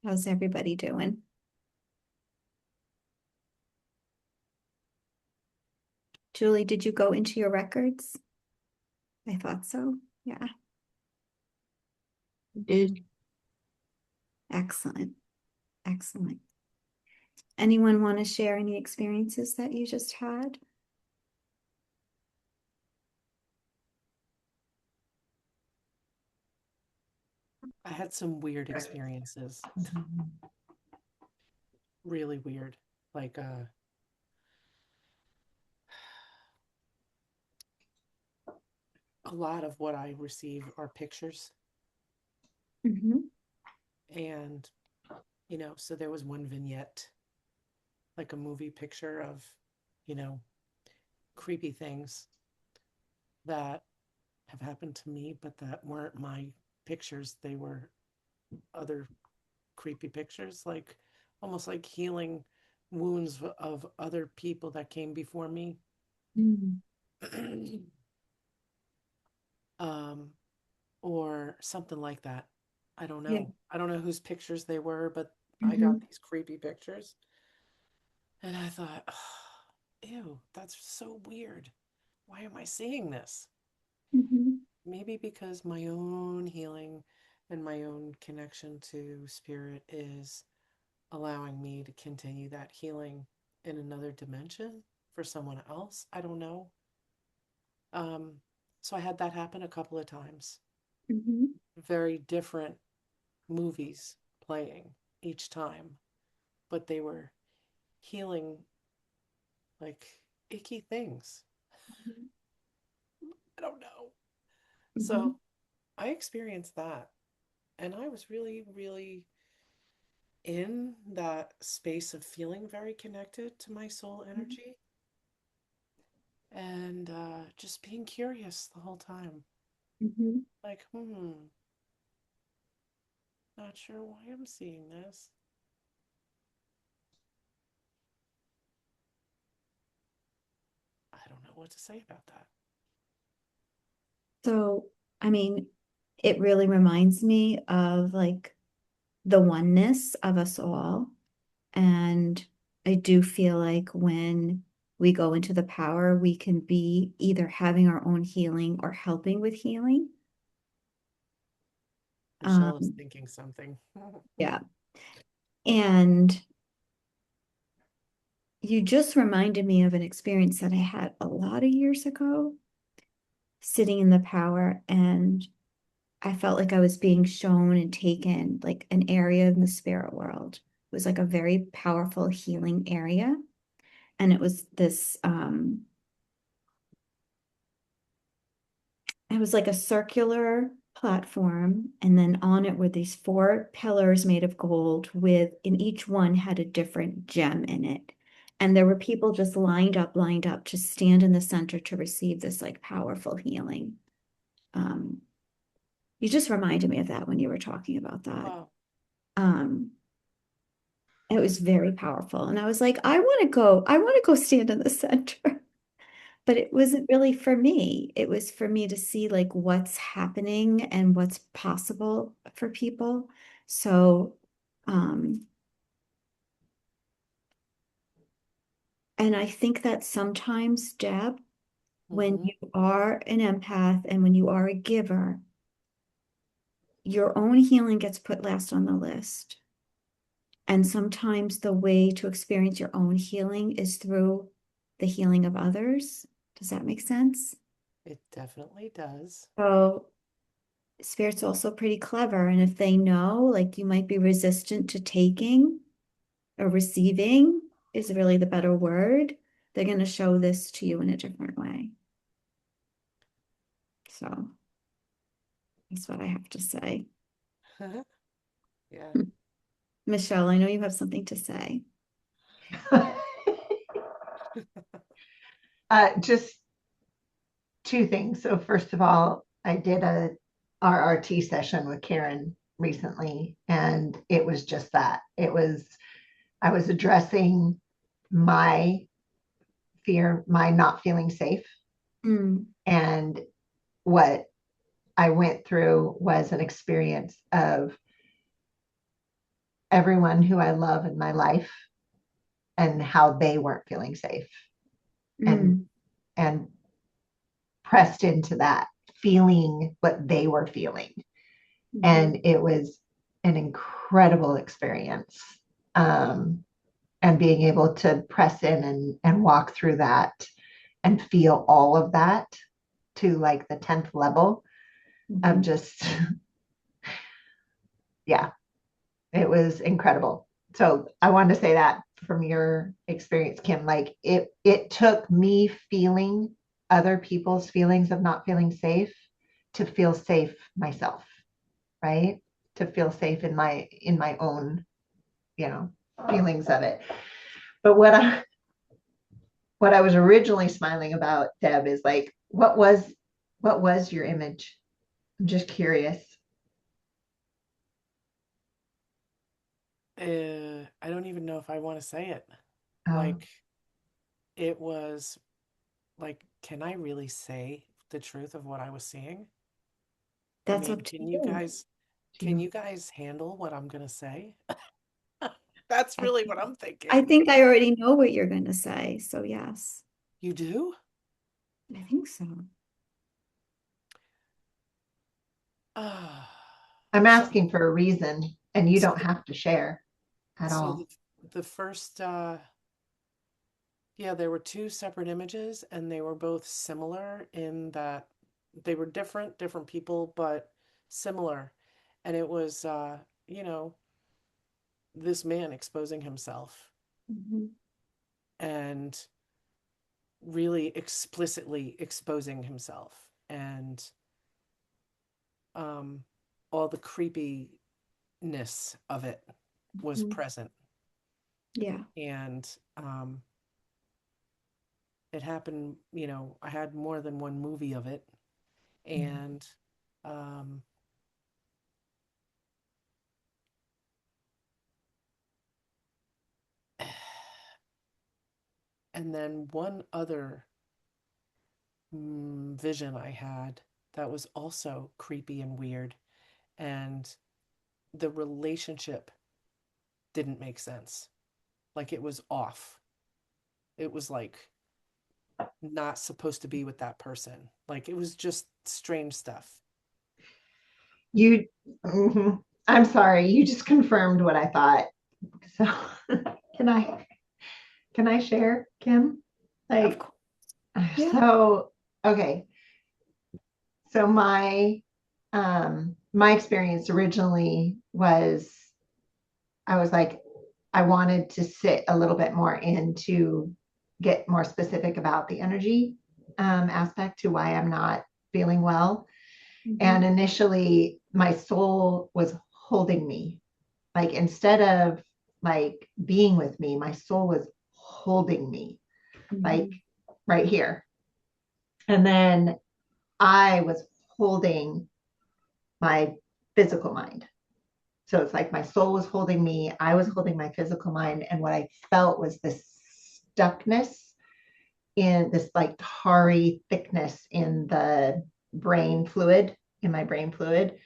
How's everybody doing? Julie, did you go into your records? I thought so. Yeah, Did excellent. Excellent. Anyone want to share any experiences that you just had? I had some weird experiences. Really weird. Like a lot of what I receive are pictures. Mhm. And, so there was one vignette, like a movie picture of, you know, creepy things that have happened to me, but that weren't my pictures. They were other creepy pictures, like almost like healing wounds of other people that came before me. Mm. um, or something like that. I don't Yeah. know. I don't know whose pictures they were, but I got Mhm. these creepy pictures. And I thought, oh, ew, that's so weird. Why am I seeing this? Mhm. Maybe because my own healing and my own connection to spirit is allowing me to continue that healing in another dimension for someone else. I don't know. Um, so I had that happen a couple of times. Mhm. Very different movies playing each time, but they were healing like icky things. I don't know. So Mhm. I experienced that, and I was really, really in that space of feeling very connected to my soul Mhm. energy and just being curious the whole time. Mhm. Like, not sure why I'm seeing this. I don't know what to say about that. So, I mean, it really reminds me of like the oneness of us all. And I do feel like when we go into the power, we can be either having our own healing or helping with healing. Michelle is Um, thinking something. yeah. And you just reminded me of an experience that I had a lot of years ago, sitting in the power, and I felt like I was being shown and taken like an area in the spirit world. It was like a very powerful healing area. And it was this it was like a circular platform, and then on it were these four pillars made of gold with, and each one had a different gem in it. And there were people just lined up to stand in the center to receive this like powerful healing. Um, you just reminded me of that when you were talking about that. Wow. Um, it was very powerful. And I was like, I want to go stand in the center. But it wasn't really for me. It was for me to see like what's happening and what's possible for people. So, um, and I think that sometimes, Deb, when Mm-hmm. you are an empath and when you are a giver, your own healing gets put last on the list. And sometimes the way to experience your own healing is through the healing of others. Does that make sense? It definitely does. So spirit's also pretty clever. And if they know, like you might be resistant to taking or receiving is really the better word, they're going to show this to you in a different way. So that's what I have to say. Yeah. Michelle, I know you have something to say. Just two things. So first of all, I did a RRT session with Karen recently, and it was just that. I was addressing my fear, my not feeling safe. Mm, And what I went through was an experience of everyone who I love in my life and how they weren't feeling safe, and mm, and pressed into that, feeling what they were feeling. mhm, And it was an incredible experience. Um, and being able to press in and walk through that and feel all of that to like the 10th level of mhm, just, yeah, it was incredible. So I wanted to say that from your experience, Kim, like it took me feeling other people's feelings of not feeling safe to feel safe myself, right? To feel safe in my own, you know, feelings of it. But what I was originally smiling about, Deb, is like, what was your image? I'm just curious. I don't even know if I want to say it. Oh, Like, it was like, can I really say the truth of what I was seeing? I That's up mean, to you. can gee. you guys handle what I'm gonna say? That's I really think what I'm I thinking. think I already know what you're going to say. So yes, You do? I think so. Ah, I'm so asking for a reason, and you so don't the have to share at so all. the first yeah, there were two separate images and they were both similar in that they were different people, but similar. And it was you know, this man exposing himself Mhm. and really explicitly exposing himself and um all the creepiness of it was Mhm. present. Yeah. And it happened, I had more than one movie of it. And um and then one other vision I had that was also creepy and weird, and the relationship didn't make sense. Like, it was off. It was like not supposed to be with that person. Like, it was just strange stuff. You, mhm. I'm sorry, you just confirmed what I thought. So can I can I share, Kim? Of Like, course. Yeah. so okay. So my experience originally was I was like, I wanted to sit a little bit more in to get more specific about the energy aspect to why I'm not feeling well. And Mhm. initially, my soul was holding me. Like, instead of like being with me, my soul was holding me, like Mhm. right here. And then I was holding my physical mind. So it's like my soul was holding me, I was holding my physical mind. And what I felt was this stuckness in this like tarry thickness in the brain fluid, in my brain fluid.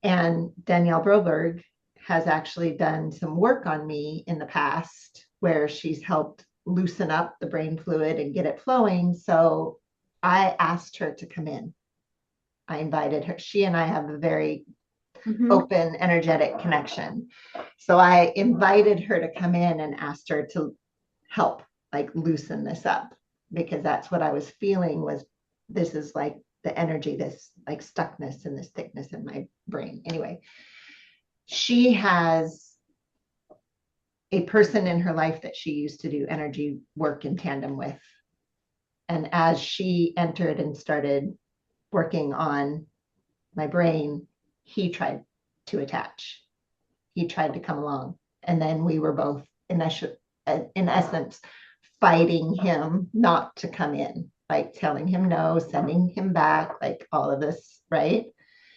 And Danielle Broberg has actually done some work on me in the past where she's helped loosen up the brain fluid and get it flowing. So I asked her to come in. I invited her. She and I have a very Mhm. open, energetic connection. So I invited her to come in and asked her to help, like, loosen this up, because that's what I was feeling was this is like the energy, this like stuckness and this thickness in my brain. Anyway, she has a person in her life that she used to do energy work in tandem with. And as she entered and started working on my brain, he tried to attach. He tried to come along. And then we were both, in essence, fighting him not to come in, like telling him no, sending him back, like all of this, right?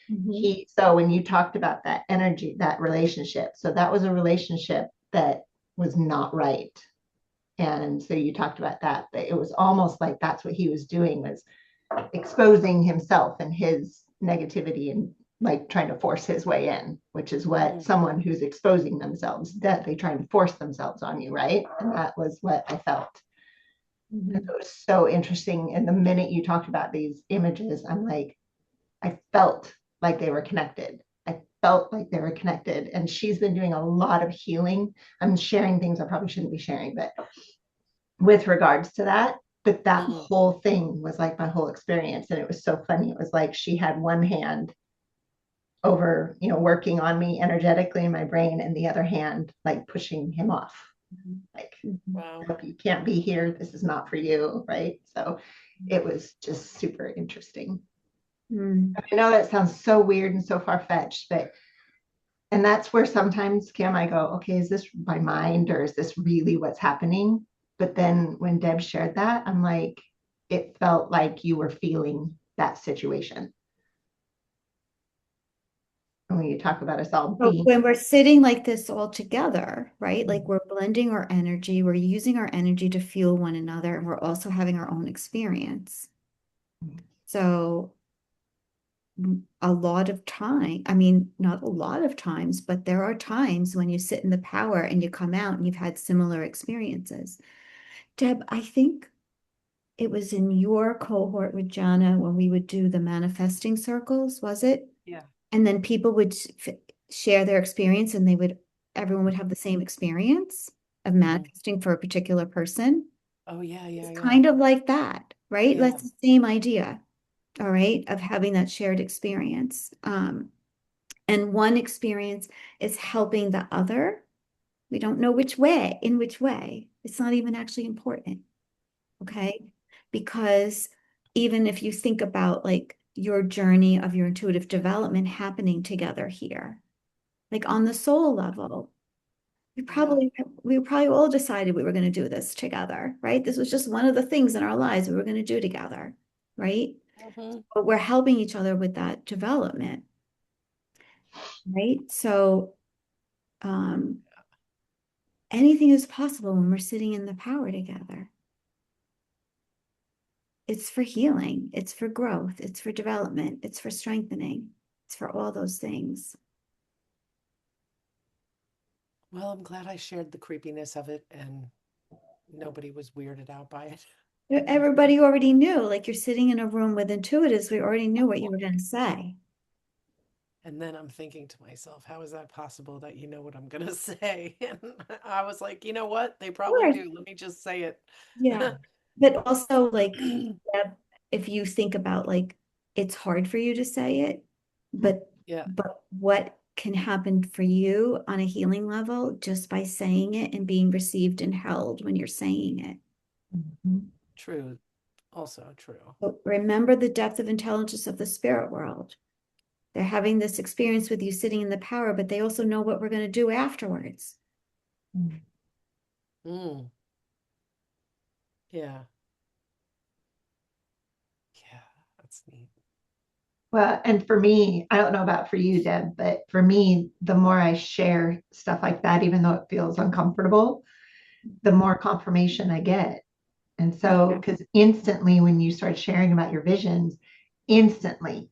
Mhm. So when you talked about that energy, that relationship, so that was a relationship that was not right. And so you talked about that, but it was almost like that's what he was doing, was exposing himself and his negativity and like trying to force his way in, which is what Mm. someone who's exposing themselves, that they trying to force themselves on you, right? And that was what I felt. It Mhm. was so interesting. And the minute you talked about these images, I'm like, I felt like they were connected. I felt like they were connected. And she's been doing a lot of healing. I'm sharing things I probably shouldn't be sharing, but with regards to that, but that Mm. whole thing was like my whole experience. And it was so funny. It was like she had one hand over, working on me energetically in my brain, and the other hand like pushing him off. Like, Wow. nope, you can't be here. This is not for you, right? So it was just super interesting. Mm. I know that sounds so weird and so far-fetched, but and that's where sometimes, Kim, I go, okay, is this my mind or is this really what's happening? But then when Deb shared that, I'm like, it felt like you were feeling that situation. And when you talk about us all So being, when we're sitting like this all together, right? Like we're blending our energy, we're using our energy to fuel one another, and we're also having our own experience. So a lot of time, I mean, not a lot of times, but there are times when you sit in the power and you come out and you've had similar experiences. Deb, I think it was in your cohort with Jana when we would do the manifesting circles, was it? Yeah. And then people would share their experience and everyone would have the same experience of manifesting for a particular person. Oh, yeah, It's yeah, yeah. kind of like that, right? Yeah. That's the same idea, all right, of having that shared experience. And one experience is helping the other. We don't know in which way. It's not even actually important, okay? Because even if you think about like your journey of your intuitive development happening together here, like on the soul level, we Yeah. probably we probably all decided we were going to do this together, right? This was just one of the things in our lives we were going to do together, right? Mm-hmm. But we're helping each other with that development, right? So anything is possible when we're sitting in the power together. It's for healing, it's for growth, it's for development, it's for strengthening, it's for all those things. Well, I'm glad I shared the creepiness of it and nobody was weirded out by it. Everybody already knew, like you're sitting in a room with intuitives, we already knew what you were going to say. And then I'm thinking to myself, how is that possible that you know what I'm going to say? And I was like, you know what? They Of probably course. do. Let me just say it. Yeah. But also, like, yeah, if you think about like it's hard for you to say it, but Yeah, what can happen for you on a healing level just by saying it and being received and held when you're saying it. true. Also true. But remember the depth of intelligence of the spirit world. They're having this experience with you sitting in the power, but they also know what we're going to do afterwards. Mm, yeah. Yeah, that's neat. well, and for me, I don't know about for you, Deb, but for me, the more I share stuff like that, even though it feels uncomfortable, the more confirmation I get. And so, Yeah. because instantly when you start sharing about your visions, instantly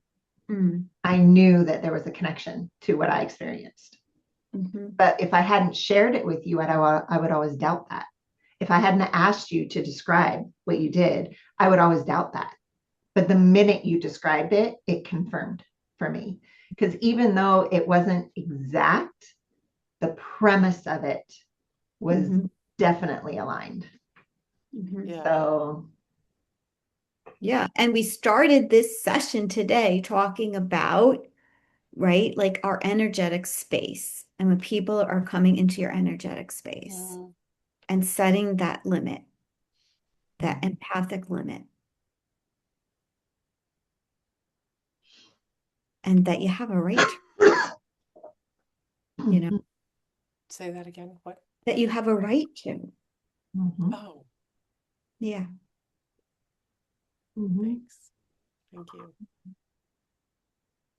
Mm. I knew that there was a connection to what I experienced. Mhm. But if I hadn't shared it with you, I would always doubt that. If I hadn't asked you to describe what you did, I would always doubt that. But the minute you described it, it confirmed for me. Because even though it wasn't exact, the premise of it was Mhm. definitely aligned. Mhm. Yeah. So, Yeah. And we started this session today talking about, right, like our energetic space and when people are coming into your energetic space Mm, and setting that limit, that empathic limit, and that you have a right to, you know, say that again. What? that you have a right to. mhm, Oh, Yeah. mhm. thanks. Thank you.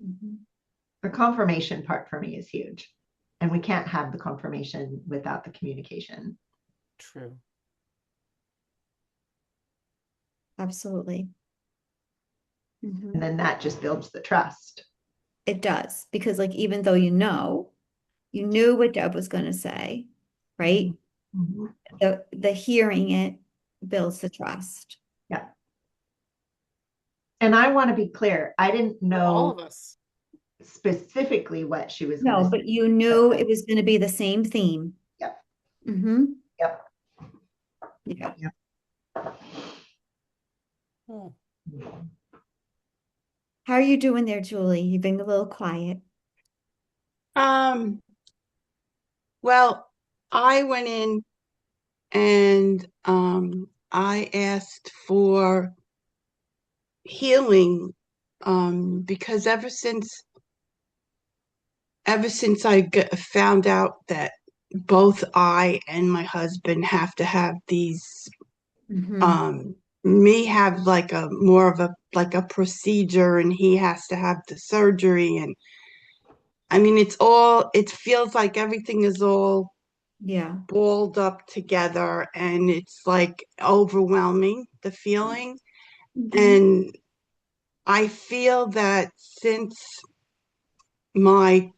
Mhm. The confirmation part for me is huge. And we can't have the confirmation without the communication. True. Absolutely. Mhm. And then that just builds the trust. It does. Because, like, even though you knew what Deb was going to say, right? Mhm. The hearing it builds the trust. Yeah. And I want to be clear, I didn't For all know of us. specifically what she was going to No, say. but you knew it was going to be the same theme. Yep. Mm-hmm. Yep. Yeah. Yep. Hmm. How are you doing there, Julie? You've been a little quiet. Um, well, I went in and I asked for healing, because ever since found out that both I and my husband have to have these, Mm-hmm. um me have like a more of a like a procedure, and he has to have the surgery. And I mean, it feels like everything is all Yeah. balled up together, and it's like overwhelming, the feeling. Mm-hmm. And I feel that since my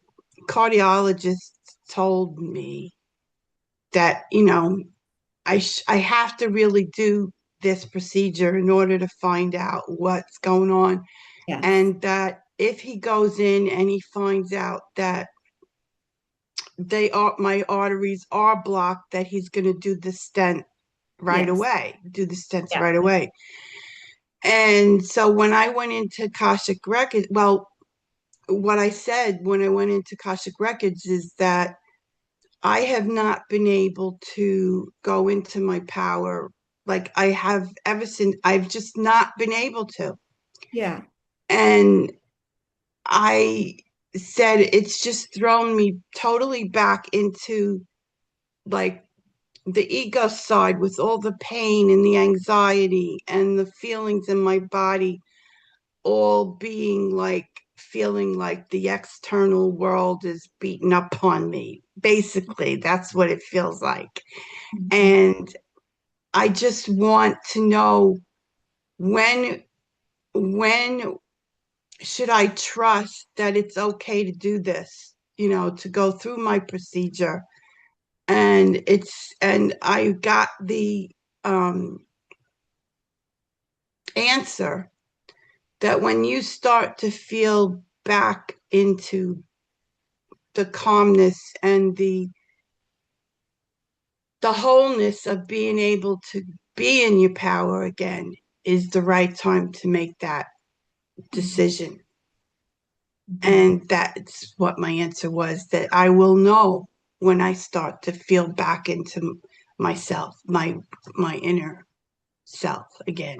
cardiologist told me that, I have to really do this procedure in order to find out what's going on, Yes. and that if he goes in and he finds out that my arteries are blocked, that he's going to do the stent right Yes. away, do the stents Yeah. right away. And so when I went into Akashic Records, well, what I said when I went into Akashic Records is that I have not been able to go into my power like I have ever since. I've just not been able to. Yeah. And I said it's just thrown me totally back into like the ego side, with all the pain and the anxiety and the feelings in my body, all being like feeling like the external world is beating up on me. Basically, that's what it feels like. Mm-hmm. And I just want to know, when when should I trust that it's okay to do this, to go through my procedure. And I got the um answer that when you start to feel back into the calmness and the wholeness of being able to be in your power again, is the right time to make that decision. Mm-hmm. And that's what my answer was, that I will know when I start to feel back into myself, my inner self again.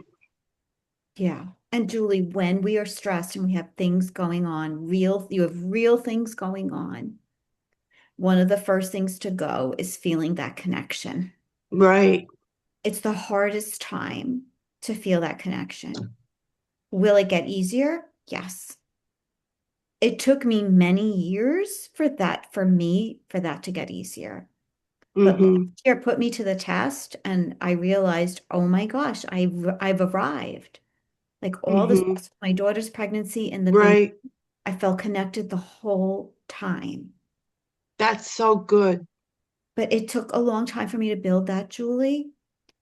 Yeah. And Julie, when we are stressed and we have things going on, you have real things going on, one of the first things to go is feeling that connection. Right. It's the hardest time to feel that connection. Will it get easier? Yes. It took me many years for that to get easier. But last Mm-hmm. year put me to the test and I realized, oh my gosh, I've arrived. Like all this, Mm-hmm. my daughter's pregnancy and the baby, Right. I felt connected the whole time. That's so good. But it took a long time for me to build that, Julie.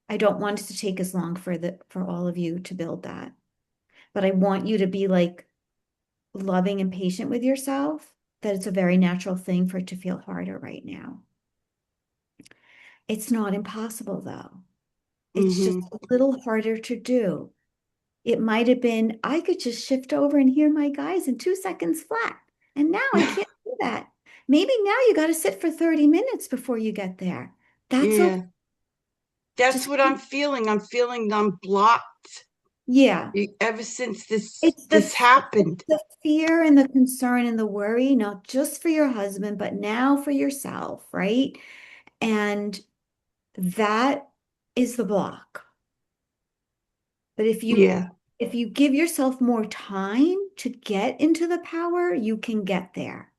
I don't want it to take as long for all of you to build that. But I want you to be like loving and patient with yourself, that it's a very natural thing for it to feel harder right now. It's not impossible though. It's just Mm-hmm. a little harder to do. It might have been, I could just shift over and hear my guys in 2 seconds flat. And now I can't do that. Maybe now you got to sit for 30 minutes before you get there. That's okay. Yeah. That's Just, what I'm feeling. I'm feeling I'm blocked yeah. ever since this It's this happened. the fear and the concern and the worry, not just for your husband, but now for yourself, right? And that is the block. But Yeah. if you give yourself more time to get into the power, you can get there.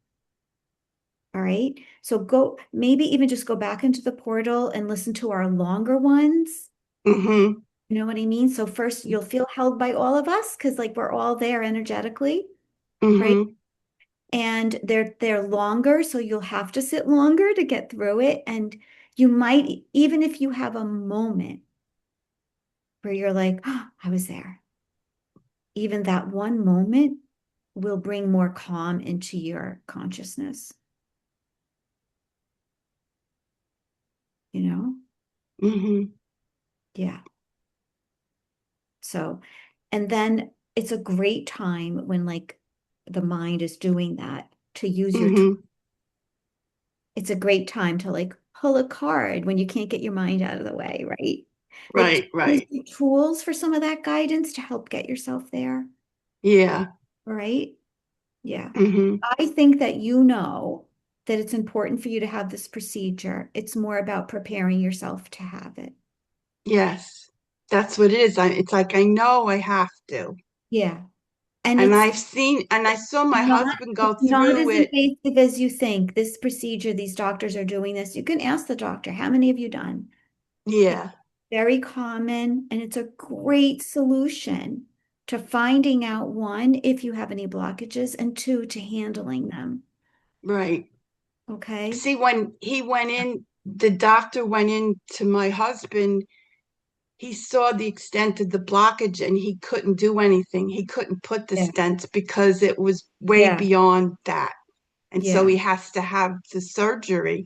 All right. So go, maybe even just go back into the portal and listen to our longer ones. Mm-hmm. You know what I mean? So first you'll feel held by all of us because like we're all there energetically, right? Mm-hmm. And they're longer, so you'll have to sit longer to get through it. And you might, even if you have a moment where you're like, oh, I was there, even that one moment will bring more calm into your consciousness, you know? Mm-hmm. Yeah. So, and then it's a great time when like the mind is doing that to use your, Mm-hmm. it's a great time to like pull a card when you can't get your mind out of the way, right? Like Right, use right. your tools for some of that guidance to help get yourself there, Yeah. right? Yeah. Hmm. I think that you know that it's important for you to have this procedure. It's more about preparing yourself to have it. Yes. That's what it is. It's like I know I have to. Yeah. And And I saw my not, husband go it's not through as it. invasive as you think. This procedure, these doctors are doing this. You can ask the doctor, how many have you done? It's Yeah, very common and it's a great solution to finding out one, if you have any blockages, and two, to handling them. right. Okay. See, when he went in, the doctor went in to my husband, he saw the extent of the blockage and he couldn't do anything. He couldn't put the Yeah. stents because it was way Yeah. beyond that. And so Yeah. he has to have the surgery.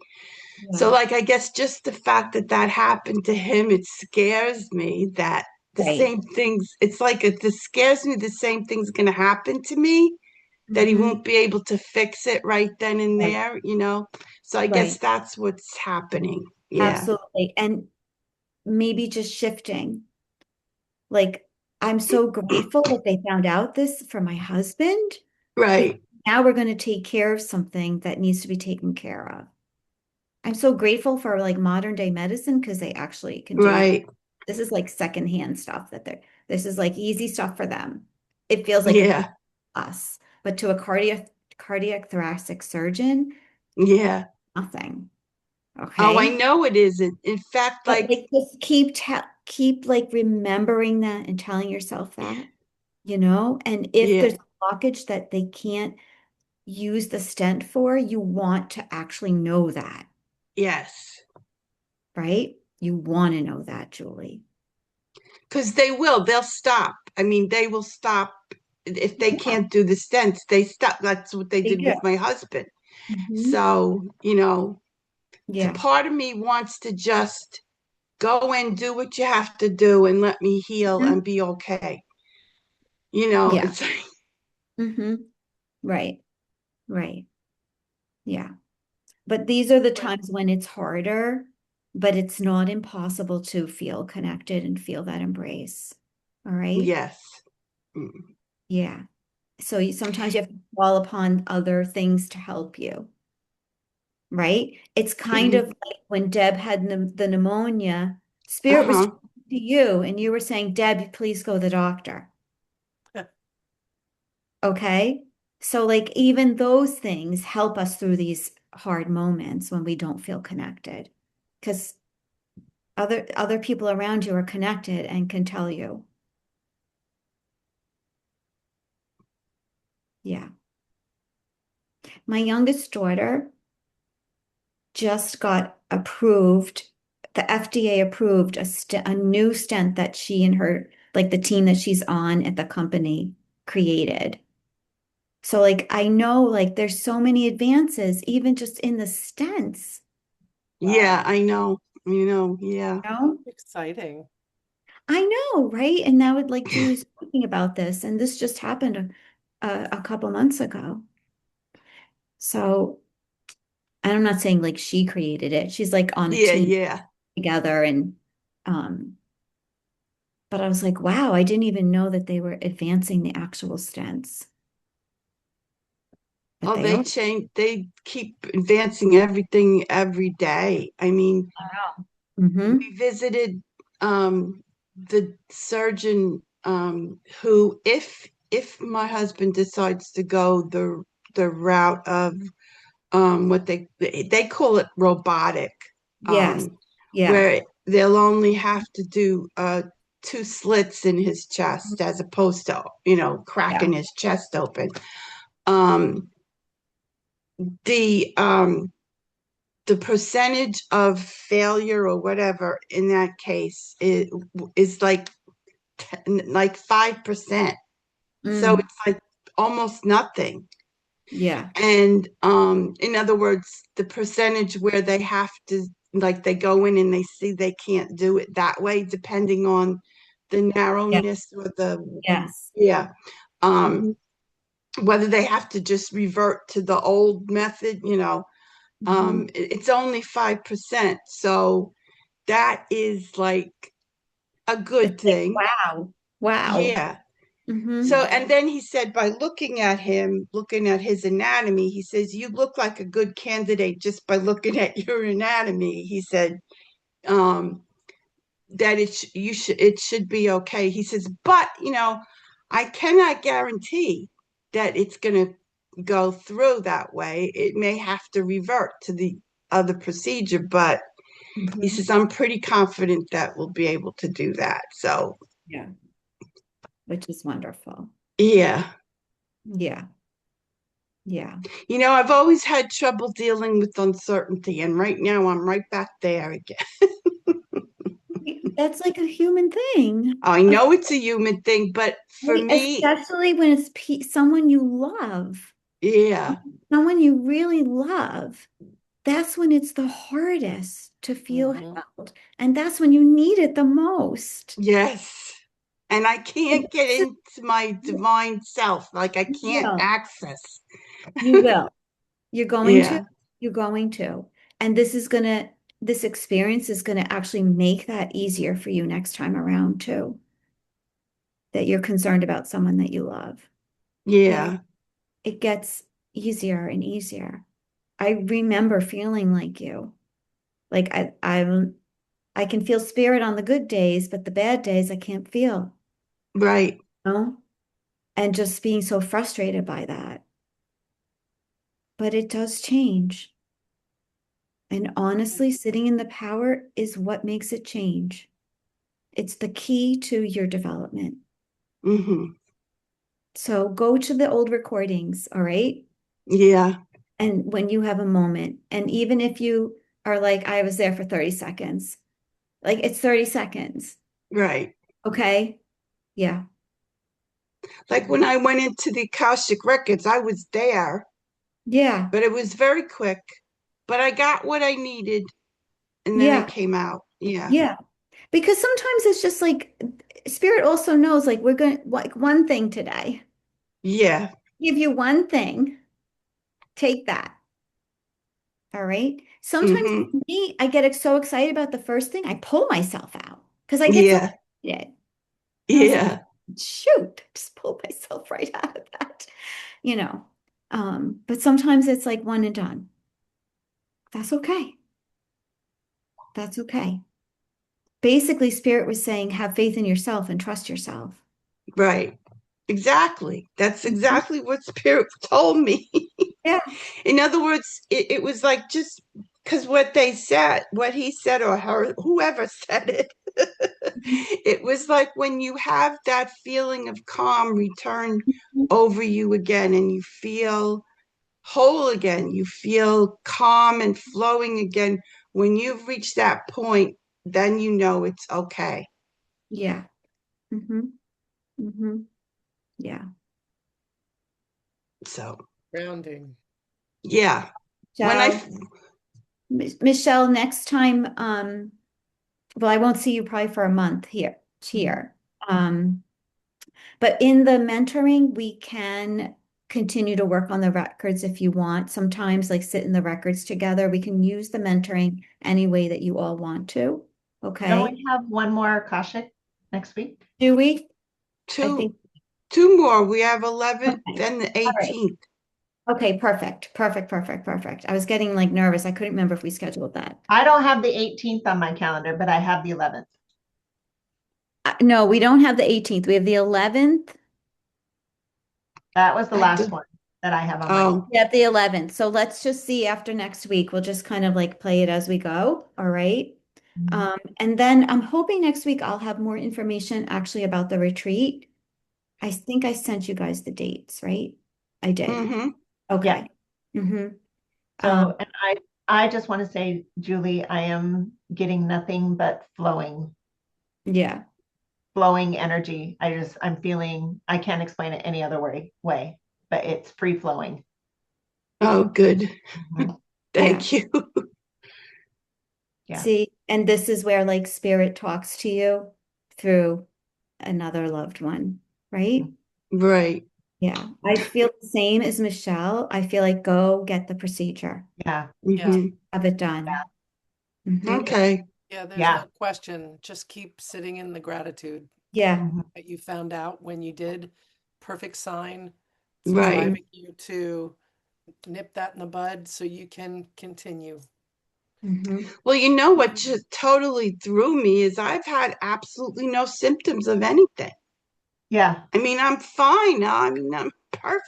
So, Yeah. like, I guess just the fact that that happened to him, it scares me that the Right. same things, it's like it scares me the same thing's going to happen to me, that he Hmm. won't be able to fix it right then and Right. there, you know? So I guess Right. that's what's happening. Yeah. Absolutely. And maybe just shifting. Like, I'm so grateful that they found out this for my husband, because Right. now we're going to take care of something that needs to be taken care of. I'm so grateful for like modern day medicine because they actually can do Right. this is like secondhand stuff that this is like easy stuff for them. It feels like it's Yeah. us, but to a cardiac thoracic surgeon, Yeah. nothing. Oh, I Okay. know it isn't. In fact, But like, like just keep like remembering that and telling yourself that, and if there's yeah. a blockage that they can't use the stent for, you want to actually know that, Yes. right? You want to know that, Julie. Because they'll stop. I mean, they will stop if they Yeah, can't do the stents, they stop. That's what they they did do. with my husband. Hmm. So, the Yeah. part of me wants to just go and do what you have to do and let me heal and Mhm. be okay. Yeah. It's like, Hmm. Right. Right. Yeah. But these are the But times when it's harder, but it's not impossible to feel connected and feel that embrace. All right. yes. Mm-hmm. Yeah. So sometimes you have to call upon other things to help you, right? It's kind of like when Deb had the pneumonia, Spirit was Uh-huh. talking to you and you were saying, Deb, please go to the doctor. Okay. So like even those things help us through these hard moments when we don't feel connected because other people around you are connected and can tell you. Yeah. My youngest daughter just got approved. The FDA approved a new stent that she and her, like the team that she's on at the company created. So like I know like there's so many advances even just in the stents, wow, Yeah, I know. Yeah. you know? exciting. I know, right? And now it like Julie's talking about this and this just happened a couple months ago. So and I'm not saying like she created it. She's like on a Yeah, team yeah. together and um but I was like, wow, I didn't even know that they were advancing the actual stents. But Oh, they are. they keep advancing everything every day. I mean, Mm-hmm. we visited the surgeon who if my husband decides to go the route of what they call it robotic, Yes. um Yeah. where they'll only have to do two slits in his chest as opposed to Yeah. cracking his chest open. um the um the percentage of failure or whatever in that case is like 5%. So Mm. it's like almost nothing. Yeah. And in other words, the percentage where they have to, like, they go in and they see they can't do it that way, depending on the Yeah. narrowness or Yes. yeah, um, Hmm. whether they have to just revert to the old method, Mhm. It's only 5%. So that is like a good It's like, thing. wow, wow. Yeah. Hmm. So, and then he said, by looking at him, looking at his anatomy, he says, you look like a good candidate just by looking at your anatomy. He said, um, that it should be okay. He says, but I cannot guarantee that it's going to go through that way. It may have to revert to the other procedure, but he Hmm. says, I'm pretty confident that we'll be able to do that. So, Yeah, which is wonderful. yeah. Yeah, yeah. I've always had trouble dealing with uncertainty, and right now I'm right back there again. That's like a human thing. I know it's a human thing, but for Right, me, especially when it's someone you love, yeah, someone you really love. That's when it's the hardest to feel Hmm. held. And that's when you need it the most. yes. And I And can't get this is- into my divine self. Like I you can't will. access. You will. You're going to. Yeah, You're going to. And this experience is gonna actually make that easier for you next time around too, that you're concerned about someone that you love. That yeah, it gets easier and easier. I remember feeling like you. Like I can feel spirit on the good days, but the bad days I can't feel, right. you know? And just being so frustrated by that. But it does change. And honestly, sitting in the power is what makes it change. It's the key to your development. Hmm. So go to the old recordings, all right? Yeah, And when you have a moment, and even if you are like, I was there for 30 seconds, like it's 30 seconds, right. okay? Yeah. Like when I went into the Akashic records, I was there, Yeah. but it was very quick. But I got what I needed, and then I Yeah. came out. Yeah, Yeah. Because sometimes it's just like spirit also knows like we're going to like one thing today. yeah. Give you one thing, take that. All right. Sometimes Hmm. for me, I get so excited about the first thing, I pull myself out because I get so Yeah, excited. And I was like, yeah. shoot, just pull myself right out of that, you know. But sometimes it's like one and done. That's okay. That's okay. Basically, spirit was saying, have faith in yourself and trust yourself. Right. Exactly. That's Mhm. exactly what Spirit told me. Yeah. In other words, it was like just because what they said, what he said or her, whoever said it, Mhm. it was like when you have that feeling of calm return Mhm. over you again and you feel whole again, you feel calm and flowing again. When you've reached that point, then you know it's okay. Yeah. Hmm. Hmm. Yeah. So, Grounding. yeah. When I, So, Michelle, next time, well, I won't see you probably for a month here. Um, but in the mentoring, we can continue to work on the records if you want. Sometimes, like sit in the records together. We can use the mentoring any way that you all want to. Don't Okay. we have one more Akashic next week? Do we? I two, think, two more. We have 11th okay. and the All right. 18th. Okay, perfect. Perfect, perfect, perfect. I was getting like nervous. I couldn't remember if we scheduled that. I don't have the 18th on my calendar, but I have the 11th. No, we don't have the 18th. We have the 11th. That was the I last do. one that I have on my. Oh, Yeah, the 11th. So let's just see after next week. We'll just kind of like play it as we go. All right. Mhm. And then I'm hoping next week I'll have more information actually about the retreat. I think I sent you guys the dates, right? I did. mm-hmm. Yeah. Okay. Hmm. So, and I just want to say, Julie, I am getting nothing but Yeah. flowing energy. I'm feeling, I can't explain it any other way, but it's free flowing. Oh, good. Mhm. Yeah. Thank you. Yeah. See, and this is where like spirit talks to you through another loved one, right? Right. Yeah, I feel the same as Michelle. I feel like go get the procedure, Yeah. Yeah. Mhm. have it done. Mhm. Okay. Yeah, there's Yeah. no question. Just keep sitting in the gratitude Yeah. Mhm. that you found out when you did. Perfect sign. It's Right. Mhm. driving you to nip that in the bud so you can continue. Mhm. Well, you know what just totally threw me is I've had absolutely no symptoms of anything. Yeah. I mean, I'm fine. I mean, I'm perfect,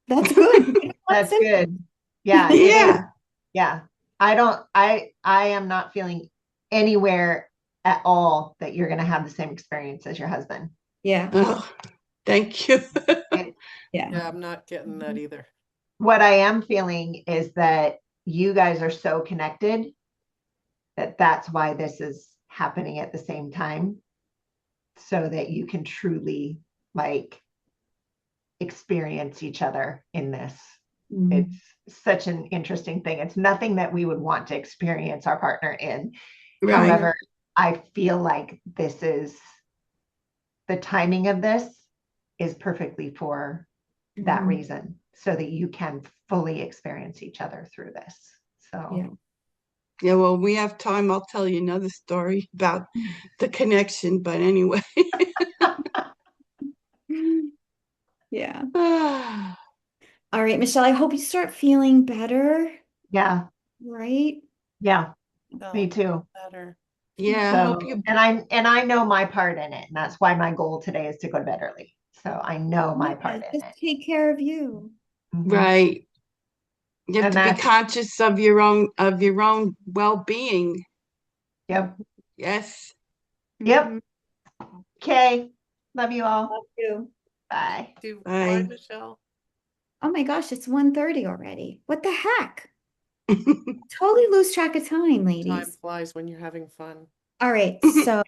That's good. You don't want That's good. symptoms. Yeah, it is. Yeah. Yeah. I am not feeling anywhere at all that you're going to have the same experience as your husband. Yeah. Oh, thank you. And Yeah. Yeah, I'm not getting that either. what I am feeling is that you guys are so connected that that's why this is happening at the same time, so that you can truly like experience each other in this. Mhm. It's such an interesting thing. It's nothing that we would want to experience our partner in. Right. However, I feel like this is the timing of this is perfectly for that Mhm. reason, so that you can fully experience each other through this. Yeah. So, Yeah, well, we have time. I'll tell you another story about the connection, but anyway. Yeah. Ah, All right, Michelle, I hope you start feeling better, yeah, right? yeah, me Feeling too. better. yeah, I hope So, you, and I know my part in it, and that's why my goal today is to go to bed early. So I know my Yeah, part in just it. take care of you. Mhm. right. You have And to be that's, conscious of your own well-being. yep, Yes. yep. Mhm. Okay. Love you all. Love you. Bye. Bye, Bye. Michelle. Oh my gosh, it's 1:30 already. What the heck? Totally lose track of time, Time ladies. flies when you're having fun. All right, so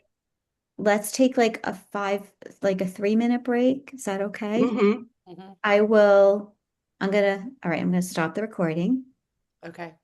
let's take like a 3-minute break. Is that okay? Hmm. Hmm. All right, I'm gonna stop the recording. Okay.